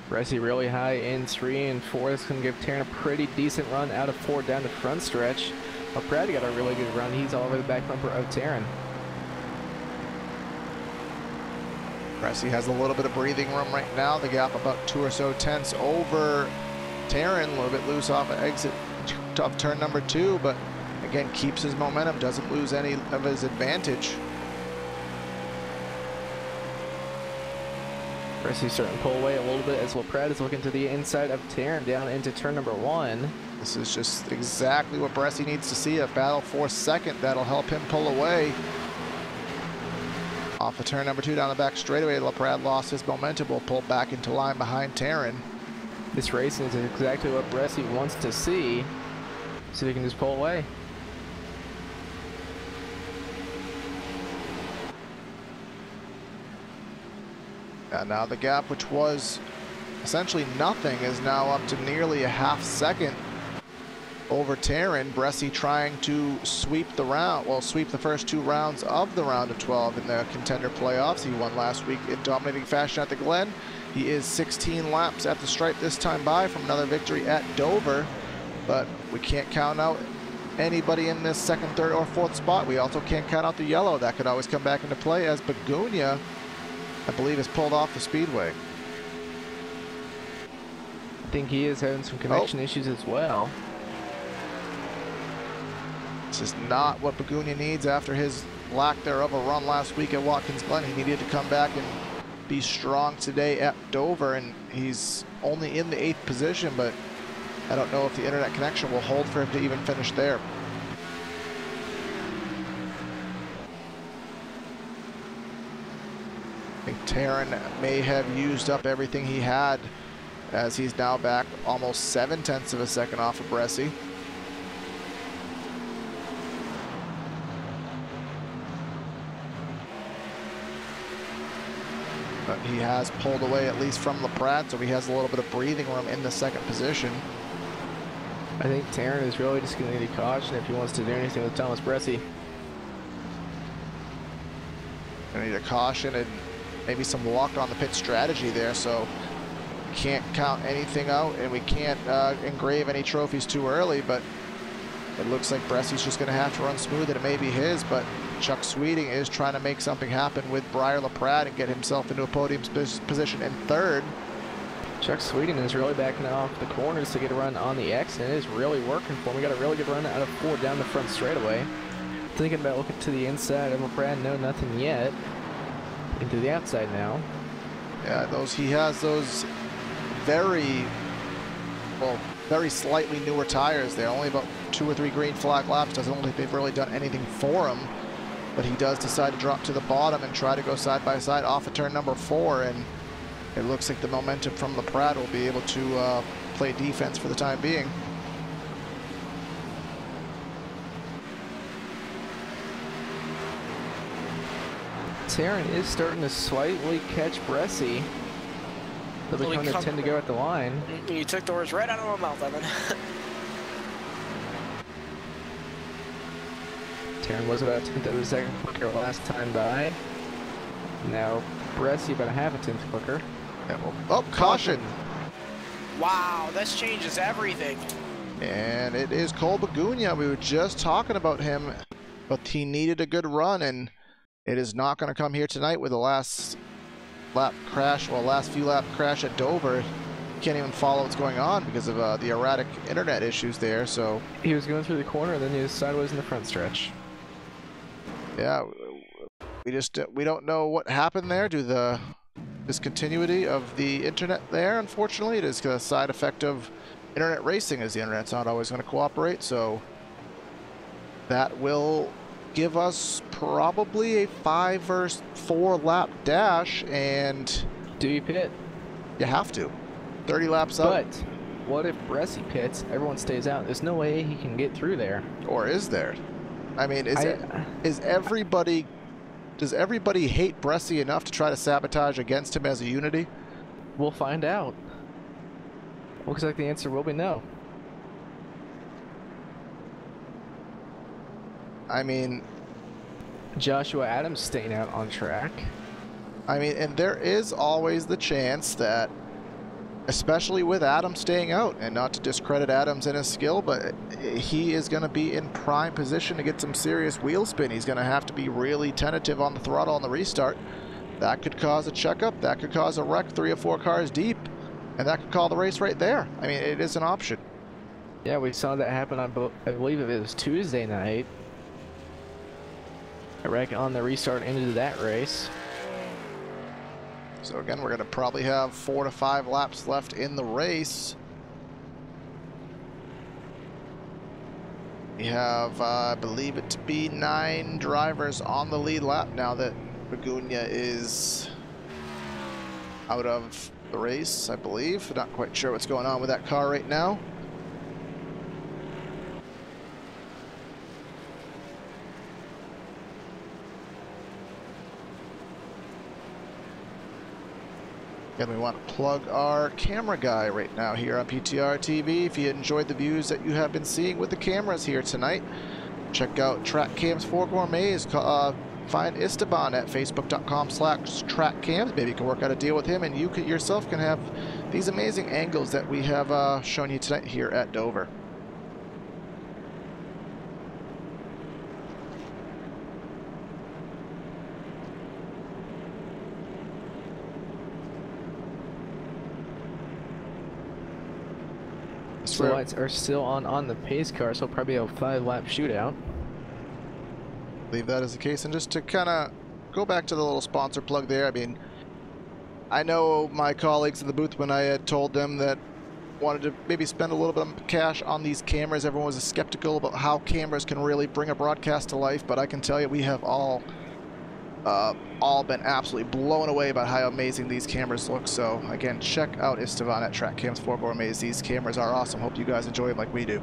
Bressi really high in 3 and 4. This can give Taryn a pretty decent run out of 4 down the front stretch. Pratt got a really good run. He's all over the back bumper of Taryn. Bressi has a little bit of breathing room right now. The gap about 2 or so tenths over Taryn. A little bit loose off of exit of turn number 2, but again keeps his momentum, doesn't lose any of his advantage. Bressi starting to pull away a little bit as LaPrade is looking to the inside of Taryn down into turn number 1. This is just exactly what Bressi needs to see, a battle for second that'll help him pull away. Off of turn number 2 down the back straightaway, LaPrade lost his momentum, will pull back into line behind Taryn. This racing is exactly what Bressi wants to see, so he can just pull away. And now the gap, which was essentially nothing, is now up to nearly a half second over Taryn. Bressi trying to sweep the round, well, sweep the first 2 rounds of the round of 12 in the contender playoffs. He won last week in dominating fashion at the Glen. He is 16 laps at the stripe this time by from another victory at Dover, but we can't count out anybody in this second, third, or fourth spot. We also can't count out the yellow. That could always come back into play, as Begunia, I believe, is pulled off the speedway. I think he is having some connection issues as well. This is not what Begunia needs after his lack thereof a run last week at Watkins Glen. He needed to come back and be strong today at Dover, and he's only in the 8th position, but I don't know if the internet connection will hold for him to even finish there. I think Taryn may have used up everything he had, as he's now back almost 7/10 of a second off of Bressi. But he has pulled away at least from LaPrade, so he has a little bit of breathing room in the second position. I think Taryn is really just going to need a caution if he wants to do anything with Thomas Bressi. Gonna need a caution and maybe some luck on the pit strategy there, so we can't count anything out, and we can't engrave any trophies too early, but it looks like Bressi's just gonna have to run smooth, and it may be his, but Chuck Sweeting is trying to make something happen with Briar LaPrade and get himself into a podium position in 3rd. Chuck Sweeting is really backing off the corners to get a run on the X, and it is really working for him. We got a really good run out of 4 down the front straightaway. Thinking about looking to the inside of LaPrade, no, nothing yet. Into the outside now. Yeah, he has those very slightly newer tires there. Only about 2 or 3 green flag laps. Doesn't look like they've really done anything for him. But he does decide to drop to the bottom and try to go side by side off of turn number 4. And it looks like the momentum from LaPrade will be able to play defense for the time being. Taryn is starting to slightly catch Bressi. They'll be kind of tend to go at the line. You took the words right out of my mouth, Evan. Taryn was about 1/10 of a second quicker last time by. Now Bressi about 1/2 tenth quicker. Yeah, well, caution! Wow, this changes everything. And it is Cole Begunia. We were just talking about him, but he needed a good run, and it is not going to come here tonight with the last lap crash, well, last few lap crash at Dover. Can't even follow what's going on because of the erratic internet issues there. So he was going through the corner, and then he was sideways in the front stretch. Yeah, we don't know what happened there due to the discontinuity of the internet there. Unfortunately, it is a side effect of internet racing, as the internet's not always going to cooperate. So that will give us probably a 5 or 4 lap dash, and do you pit? You have to. 30 laps up. But what if Bressi pits, everyone stays out? There's no way he can get through there. Or is there? I mean, does everybody hate Bressi enough to try to sabotage against him as a unity? We'll find out. Looks like the answer will be no. I mean, Joshua Adams staying out on track. I mean, and there is always the chance that, especially with Adams staying out, and not to discredit Adams and his skill, but he is going to be in prime position to get some serious wheel spin. He's going to have to be really tentative on the throttle on the restart. That could cause a checkup, that could cause a wreck 3 or 4 cars deep, and that could call the race right there. I mean, it is an option. Yeah, we saw that happen on, I believe it was Tuesday night. A wreck on the restart ended that race. So again, we're going to probably have 4 to 5 laps left in the race. We have, I believe it to be 9 drivers on the lead lap now that Makeeng is out of the race, I believe. Not quite sure what's going on with that car right now. And we want to plug our camera guy right now here on PTR TV. If you enjoyed the views that you have been seeing with the cameras here tonight, check out Track Cams for Gourmets. Find Esteban at facebook.com/trackcams. Maybe you can work out a deal with him, and you yourself can have these amazing angles that we have shown you tonight here at Dover. The lights are still on the pace car, so probably a 5-lap shootout. I believe that is the case. And just to kind of go back to the little sponsor plug there, I mean, I know my colleagues in the booth, when I had told them that wanted to maybe spend a little bit of cash on these cameras, everyone was skeptical about how cameras can really bring a broadcast to life, but I can tell you we have all been absolutely blown away by how amazing these cameras look. So again, check out Esteban at Track Cams for Gourmets. These cameras are awesome. Hope you guys enjoy them like we do.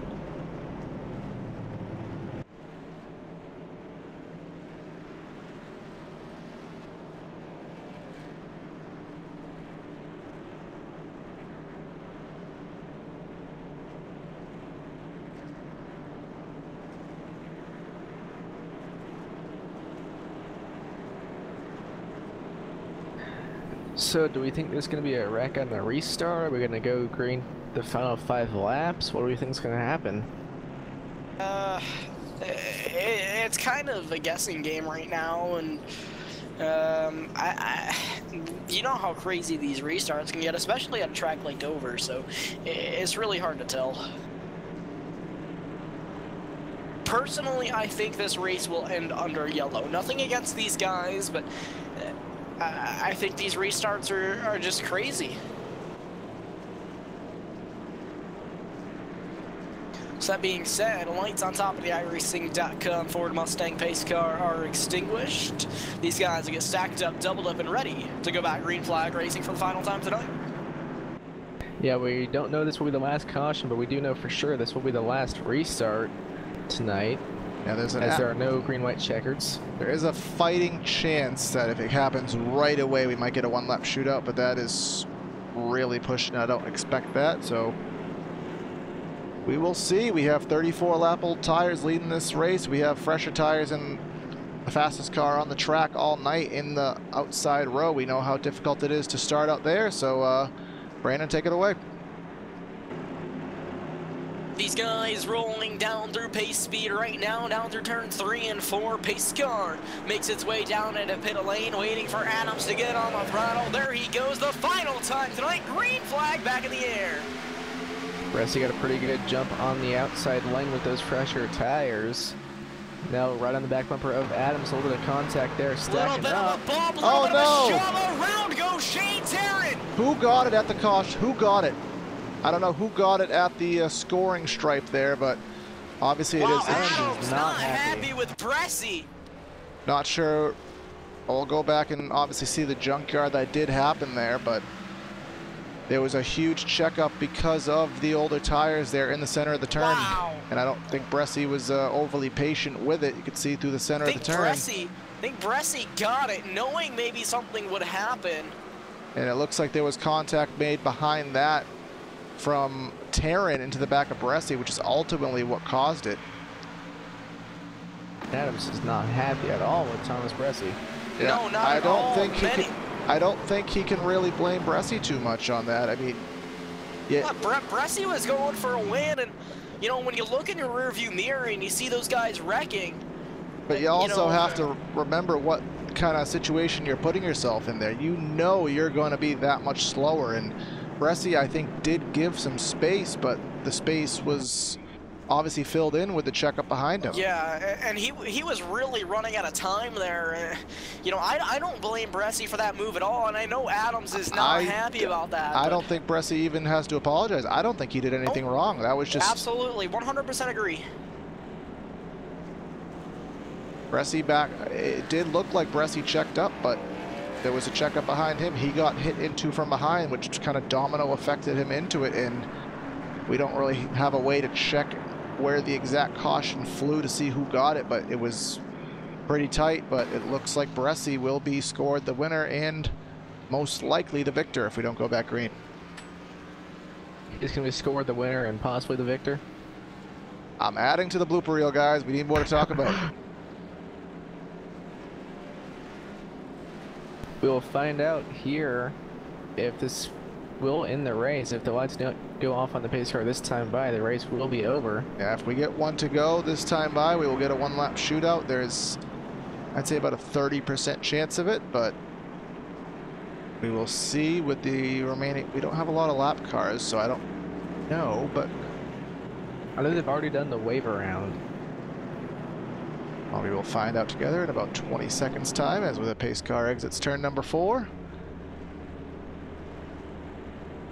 So do we think there's going to be a wreck on the restart? Are we going to go green the final 5 laps? What do we think is going to happen? It's kind of a guessing game right now, and you know how crazy these restarts can get, especially at a track like Dover, so it's really hard to tell. Personally, I think this race will end under yellow. Nothing against these guys, but I think these restarts are just crazy. So that being said, lights on top of the iRacing.com Ford Mustang pace car are extinguished. These guys will get stacked up, doubled up, and ready to go back green flag racing for the final time tonight. Yeah, we don't know this will be the last caution, but we do know for sure this will be the last restart tonight. Yeah, as there are no green-white checkers. There is a fighting chance that if it happens right away, we might get a 1-lap shootout, but that is really pushing. I don't expect that, so we will see. We have 34-lap-old tires leading this race. We have fresher tires and the fastest car on the track all night in the outside row. We know how difficult it is to start out there, so Brandon, take it away. These guys rolling down through pace speed right now, down through turns 3 and 4. Pace car makes its way down into pit lane, waiting for Adams to get on the throttle. There he goes, the final time tonight. Green flag back in the air. Bressie got a pretty good jump on the outside lane with those fresher tires. Now right on the back bumper of Adams, a little bit of contact there, stacking up. Of a bump, a little bit of a shove, around goes Shane Tarrant. Who got it at the caution? Who got it? I don't know who got it at the scoring stripe there, but obviously it is. Adams not happy with Bressie. Not sure. I'll go back and obviously see the junkyard that did happen there, but there was a huge checkup because of the older tires there in the center of the turn. Wow. And I don't think Bressie was overly patient with it. You could see through the center of the turn. I think Bressie got it, knowing maybe something would happen. And it looks like there was contact made behind that from Tarrant into the back of Bressie, which is ultimately what caused it. Adams is not happy at all with Thomas Bressie. Yeah, No, not at all. I don't think he can really blame Bressie too much on that. I mean, yeah. Bressie was going for a win, and you know, when you look in your rearview mirror and you see those guys wrecking. But you also have to remember what kind of situation you're putting yourself in there. You know you're going to be that much slower, and Bressie, I think, did give some space, but the space was obviously filled in with the checkup behind him. Yeah, and he was really running out of time there. You know, I don't blame Bressie for that move at all, and I know Adams is not happy about that. I don't think Bressie even has to apologize. I don't think he did anything wrong. That was just... Absolutely, 100% agree. Bressie back, it did look like Bressie checked up, but there was a checkup behind him. He got hit into from behind, which kind of domino affected him into it, and we don't really have a way to check where the exact caution flew to see who got it, but it was pretty tight. But it looks like Bressie will be scored the winner and most likely the victor if we don't go back green. He's going to be scored the winner and possibly the victor. I'm adding to the blooper reel, guys. We need more to talk about. We'll find out here if this will end the race. If the lights don't go off on the pace car this time by, the race will be over. Yeah, if we get one to go this time by, we will get a one-lap shootout. There's, I'd say, about a 30% chance of it, but we will see with the remaining. We don't have a lot of lap cars, so I don't know, but I know they've already done the waiver round. Well, we will find out together in about 20 seconds time as the pace car exits turn number 4.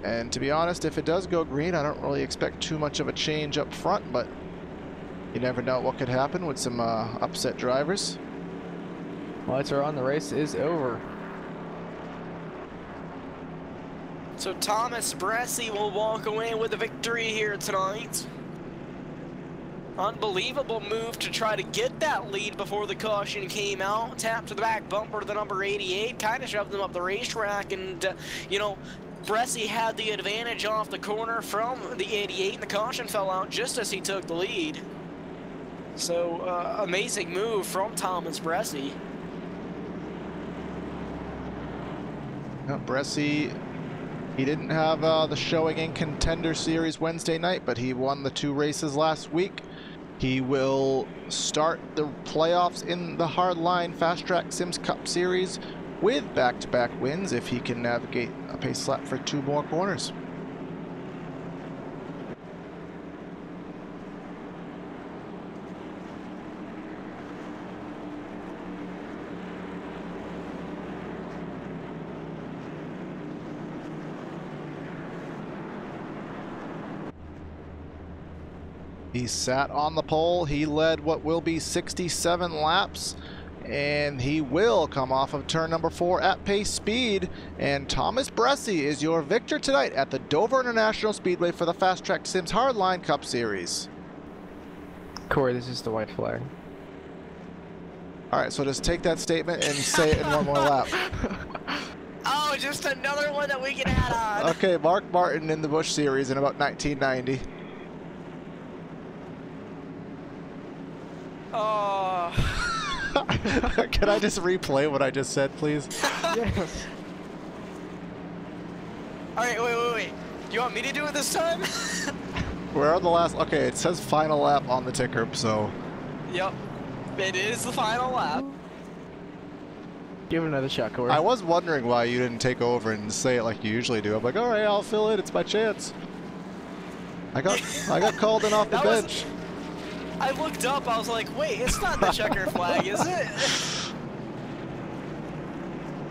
And to be honest, if it does go green, I don't really expect too much of a change up front, but you never know what could happen with some upset drivers. Lights are on, the race is over. So Thomas Bressie will walk away with a victory here tonight. Unbelievable move to try to get that lead before the caution came out. Tap to the back bumper to the number 88, kind of shoved them up the racetrack, and you know, Bressie had the advantage off the corner from the 88, and the caution fell out just as he took the lead. So amazing move from Thomas Bressie. Bressie, he didn't have the showing in Contender Series Wednesday night, but he won the 2 races last week. He will start the playoffs in the Hardline Fast Track Sims Cup Series with back-to-back wins if he can navigate a pace lap for 2 more corners. He sat on the pole. He led what will be 67 laps, and he will come off of turn number 4 at pace speed. And Thomas Bressie is your victor tonight at the Dover International Speedway for the Fast Track Sims Hardline Cup Series. Corey, this is the white flag. All right, so just take that statement and say it in one more lap. Oh, just another one that we can add on. Okay, Mark Martin in the Busch Series in about 1990. Oh. Can I just replay what I just said, please? Yes. All right, wait. Do you want me to do it this time? We're on the last. Okay, it says final lap on the ticker, so. Yep. It is the final lap. Give it another shot, Corey. I was wondering why you didn't take over and say it like you usually do. I'm like, all right, I'll fill it. It's my chance. I got called in off the bench. I looked up. I was like, wait, it's not the checker flag, is it?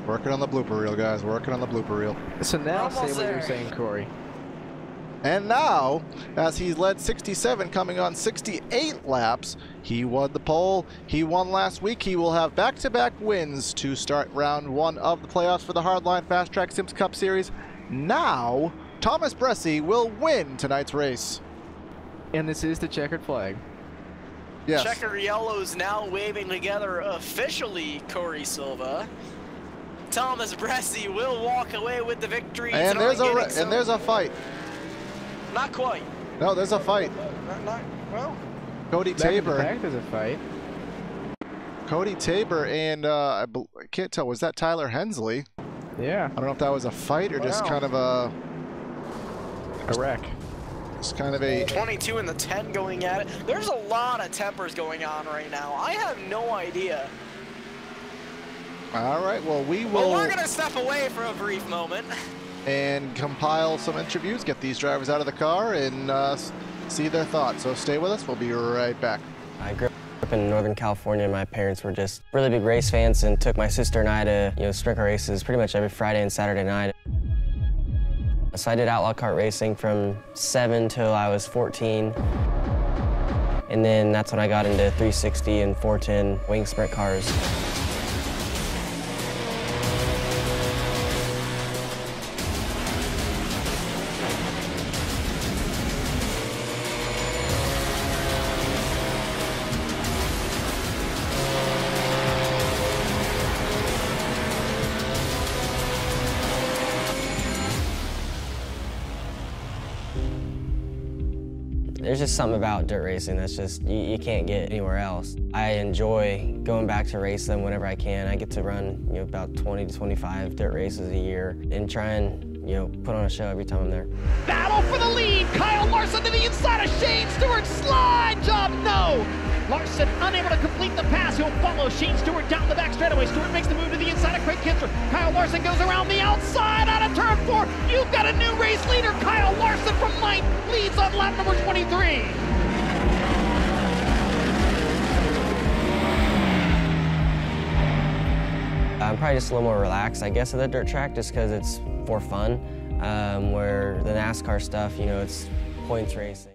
Working on the blooper reel, guys. Working on the blooper reel. So now say what you're saying, Corey. And now, as he's led 67, coming on 68 laps, he won the pole. He won last week. He will have back-to-back wins to start round 1 of the playoffs for the Hardline Fast Track Sims Cup Series. Now, Thomas Bressi will win tonight's race. And this is the checkered flag. Yes. Checker yellows now waving together officially, Corey Silva. Thomas Bressi will walk away with the victory. And there's a fight. Not quite. No, there's a fight. Well. Cody Tabor. Back there's a fight. Cody Tabor and I can't tell. Was that Tyler Hensley? Yeah. I don't know if that was a fight or just kind of a wreck. It's kind of a 22 and the 10 going at it. There's a lot of tempers going on right now. I have no idea. All right. Well, Well, we're gonna step away for a brief moment and compile some interviews, get these drivers out of the car, and see their thoughts. So stay with us. We'll be right back. I grew up in Northern California. My parents were just really big race fans and took my sister and I to sprint car races pretty much every Friday and Saturday night. So I did outlaw kart racing from 7 till I was 14. And then that's when I got into 360 and 410 wing sprint cars. There's just something about dirt racing that's just, you can't get anywhere else. I enjoy going back to race them whenever I can. I get to run about 20 to 25 dirt races a year and try and put on a show every time I'm there. Battle for the lead. Kyle Larson to the inside of Shane Stewart. Slide job, no. Larson unable to complete the pass. He'll follow Shane Stewart down the back straightaway. Stewart makes the move to the inside of Craig Kinsler. Kyle Larson goes around the outside out of turn 4. You've got a new race leader. Kyle Larson from 9th leads on lap number 23. I'm probably just a little more relaxed, I guess, at the dirt track just because it's for fun, where the NASCAR stuff, it's points racing.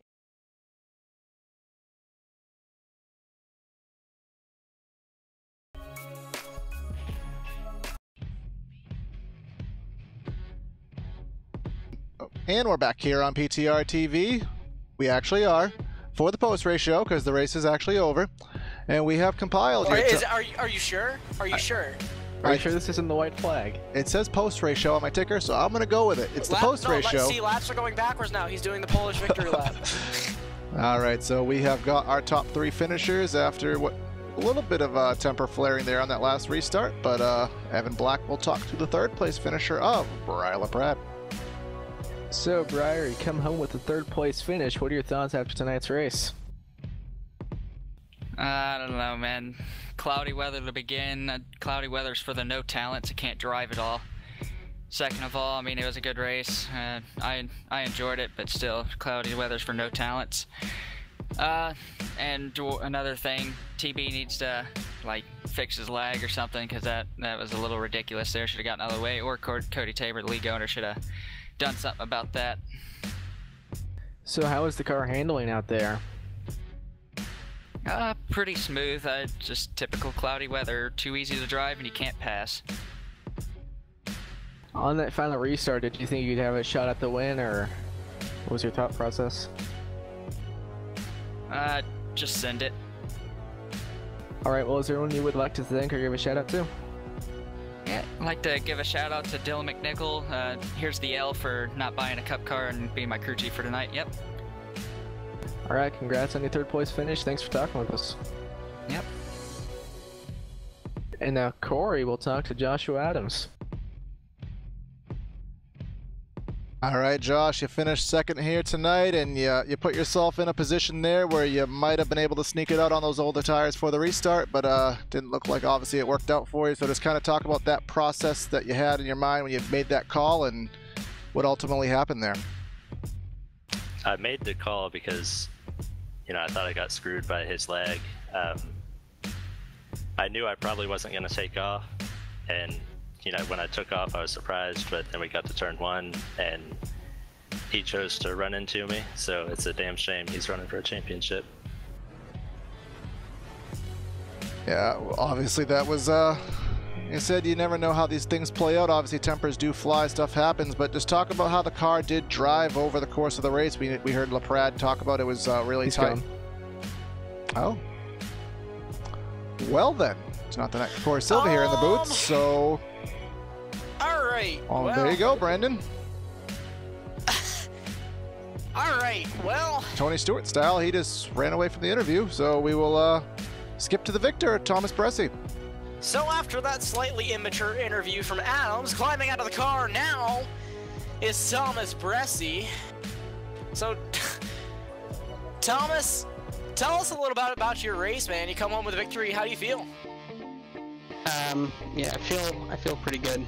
And we're back here on PTR TV. We actually are for the post race show because the race is actually over, and we have compiled. Are you sure? Are you sure? Are you sure this isn't the white flag? It says post race show on my ticker, so I'm gonna go with it. It's the post race show. See, laps are going backwards now. He's doing the Polish victory lap. All right, so we have got our top 3 finishers after a little bit of temper flaring there on that last restart, but Evan Black will talk to the 3rd place finisher of Bryla Pratt. So, Briar, you come home with the 3rd place finish. What are your thoughts after tonight's race? I don't know, man. Cloudy weather to begin. Cloudy weather's for the no talents who can't drive at all. Second of all, I mean, it was a good race. I enjoyed it, but still, cloudy weather's for no talents. And another thing, TB needs to fix his lag or something, because that was a little ridiculous there. Should have gotten out of the way, or Cody Tabor, the league owner, should have done something about that. So how is the car handling out there? Pretty smooth. Just typical cloudy weather. Too easy to drive and you can't pass. On that final restart, did you think you'd have a shot at the win, or what was your thought process? Just send it. Alright, well, is there anyone you would like to thank or give a shout out to? Yeah, I'd like to give a shout out to Dylan McNichol. Here's the L for not buying a cup car and being my crew chief for tonight. Yep. Alright, congrats on your 3rd place finish. Thanks for talking with us. Yep. And now Corey will talk to Joshua Adams. All right, Josh, you finished second here tonight, and you put yourself in a position there where you might have been able to sneak it out on those older tires for the restart, but didn't look like obviously it worked out for you. So just kind of talk about that process that you had in your mind when you made that call and what ultimately happened there. I made the call because, you know, I thought I got screwed by his lag. I knew I probably wasn't going to take off, and you know, when I took off, I was surprised, but then we got to turn 1, and he chose to run into me, so it's a damn shame he's running for a championship. Yeah, well, obviously that was, you said you never know how these things play out. Obviously tempers do fly, stuff happens, but just talk about how the car did drive over the course of the race. We heard LaPrade talk about it was really tight. Oh. Well then, it's not the next Corey Silva here in the booth, so... All right. Oh, well, there you go, Brandon. All right. Well, Tony Stewart style, he just ran away from the interview, so we will skip to the victor, Thomas Bressi. so after that slightly immature interview from Adams, climbing out of the car now is Thomas Bressi. So, Thomas, tell us a little bit about your race, man. You come home with a victory. How do you feel? Yeah, I feel pretty good.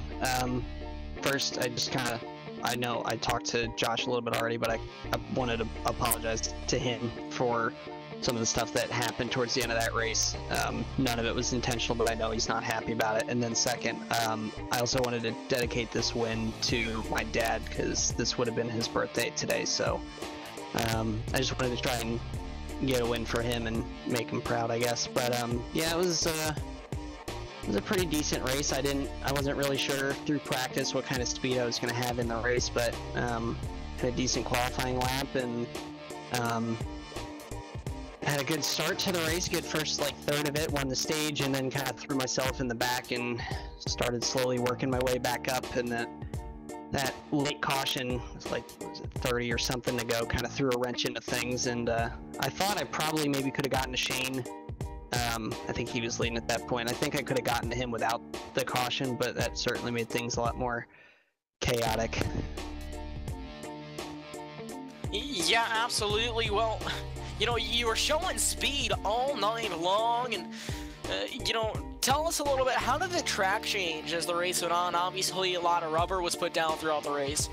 First, I know I talked to Josh a little bit already, but I wanted to apologize to him for some of the stuff that happened towards the end of that race. None of it was intentional, but I know he's not happy about it. And then second, I also wanted to dedicate this win to my dad, because this would have been his birthday today. So I just wanted to try and get a win for him and make him proud, I guess. But yeah, it was a pretty decent race. I wasn't really sure through practice what kind of speed I was going to have in the race, but had a decent qualifying lap, and had a good start to the race, good first third of it, won the stage, and then kind of threw myself in the back and started slowly working my way back up. And that late caution, was it 30 or something to go, kind of threw a wrench into things, and I thought I probably maybe could have gotten to Shane. I think he was leading at that point. I think I could have gotten to him without the caution, but that certainly made things a lot more chaotic. Yeah, absolutely. Well, you know, you were showing speed all night long, and you know, tell us a little bit, how did the track change as the race went on? Obviously, a lot of rubber was put down throughout the race.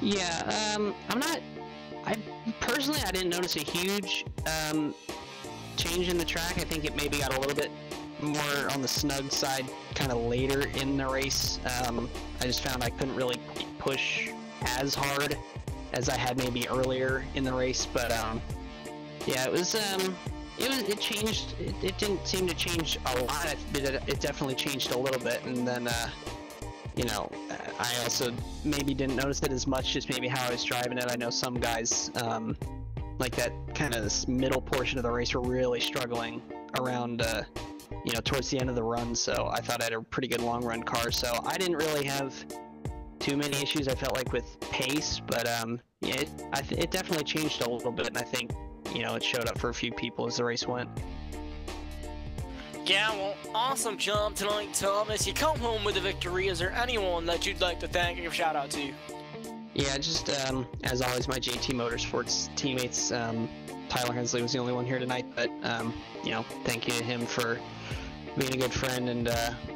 Yeah, I personally didn't notice a huge change in the track. I think it maybe got a little bit more on the snug side kind of later in the race. I just found I couldn't really push as hard as I had maybe earlier in the race, but yeah, it changed. It didn't seem to change a lot. It definitely changed a little bit, and then you know, I also maybe didn't notice it as much, just maybe how I was driving it. I know some guys like that kind of this middle portion of the race were really struggling around you know, towards the end of the run, so I thought I had a pretty good long run car, so I didn't really have too many issues, I felt like, with pace. But yeah, it definitely changed a little bit, and I think, you know, it showed up for a few people as the race went. Yeah, well, awesome job tonight, Thomas. You come home with a victory. Is there anyone that you'd like to thank or give a shout out to? Yeah, just as always, my JT Motorsports teammates. Tyler Hensley was the only one here tonight, but you know, thank you to him for being a good friend, and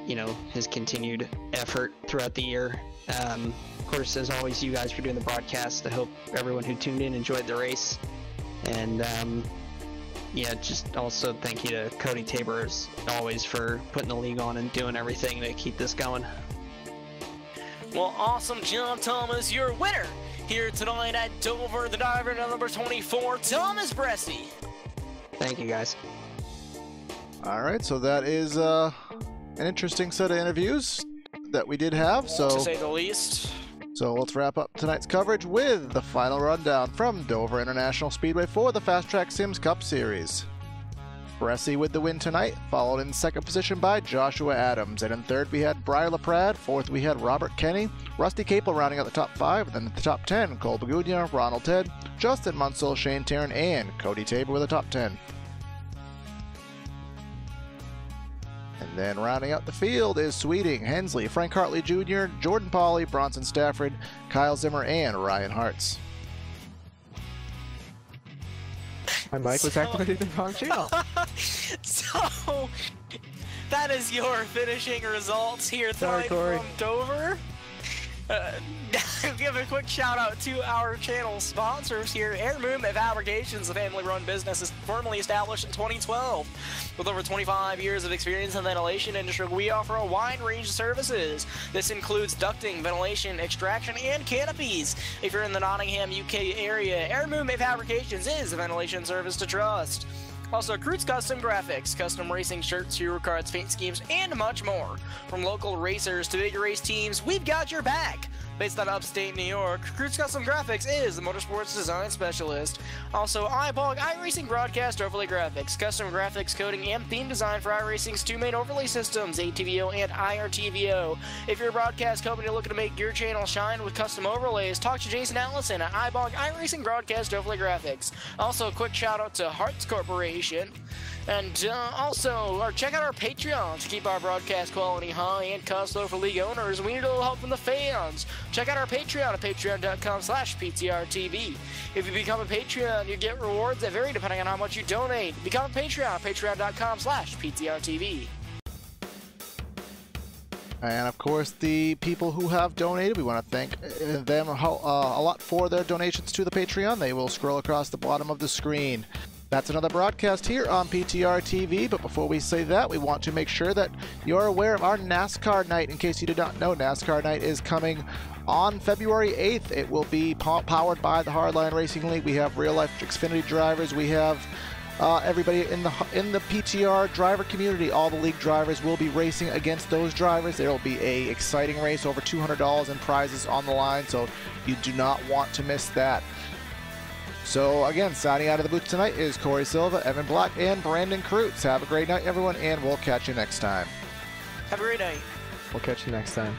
you know, his continued effort throughout the year. Of course, as always, you guys for doing the broadcast. I hope everyone who tuned in enjoyed the race, and yeah, just also thank you to Cody Tabor, as always, for putting the league on and doing everything to keep this going. Well, awesome job, Thomas. Your winner here tonight at Dover, the driver number 24, Thomas Bressi. Thank you, guys. All right, so that is an interesting set of interviews that we did have. So, to say the least. So let's wrap up tonight's coverage with the final rundown from Dover International Speedway for the Fast Track Sims Cup Series. Bressi with the win tonight, followed in second position by Joshua Adams. And in third we had Briar LaPrade, fourth we had Robert Kenny, Rusty Capel rounding out the top 5, and then at the top 10, Cole Bagunia, Ronald Ted, Justin Munsell, Shane Tarrant, and Cody Tabor with the top 10. And Then rounding out the field is Sweeting, Hensley, Frank Hartley Jr., Jordan Pauly, Bronson Stafford, Kyle Zimmer, and Ryan Hartz. My mic was activated in the wrong channel. So, that is your finishing results here tonight from Dover. Give a quick shout out to our channel sponsors here. Movement Fabrications, a family-run business, is formally established in 2012. With over 25 years of experience in the ventilation industry, we offer a wide range of services. This includes ducting, ventilation, extraction, and canopies. If you're in the Nottingham, UK area, Movement Fabrications is a ventilation service to trust. Also, Krutz Custom Graphics, custom racing shirts, hero cards, paint schemes, and much more. From local racers to big race teams, we've got your back. Based out of upstate New York, Krutz Custom Graphics is the motorsports design specialist. Also, iBog iRacing Broadcast Overlay Graphics, custom graphics, coding, and theme design for iRacing's two main overlay systems, ATVO and IRTVO. If you're a broadcast company looking to make your channel shine with custom overlays, talk to Jason Allison at iBog iRacing Broadcast Overlay Graphics. Also, a quick shout out to Hartz Corporation. And check out our Patreon to keep our broadcast quality high and cost low for league owners. We need a little help from the fans. Check out our Patreon at patreon.com/PTRTV. If you become a Patreon, you get rewards that vary depending on how much you donate. Become a Patreon at patreon.com/PTRTV. And of course, the people who have donated, we want to thank them a lot for their donations to the Patreon. They will scroll across the bottom of the screen. That's another broadcast here on PTR TV, but before we say that, we want to make sure that you're aware of our NASCAR night. In case you did not know, NASCAR night is coming on February 8th. It will be powered by the Hardline Racing League. We have real-life Xfinity drivers. We have everybody in the PTR driver community. All the league drivers will be racing against those drivers. There will be an exciting race, over $200 in prizes on the line, so you do not want to miss that. So again, signing out of the booth tonight is Corey Silva, Evan Black, and Brandon Krutz. Have a great night, everyone, and we'll catch you next time. Have a great night. We'll catch you next time.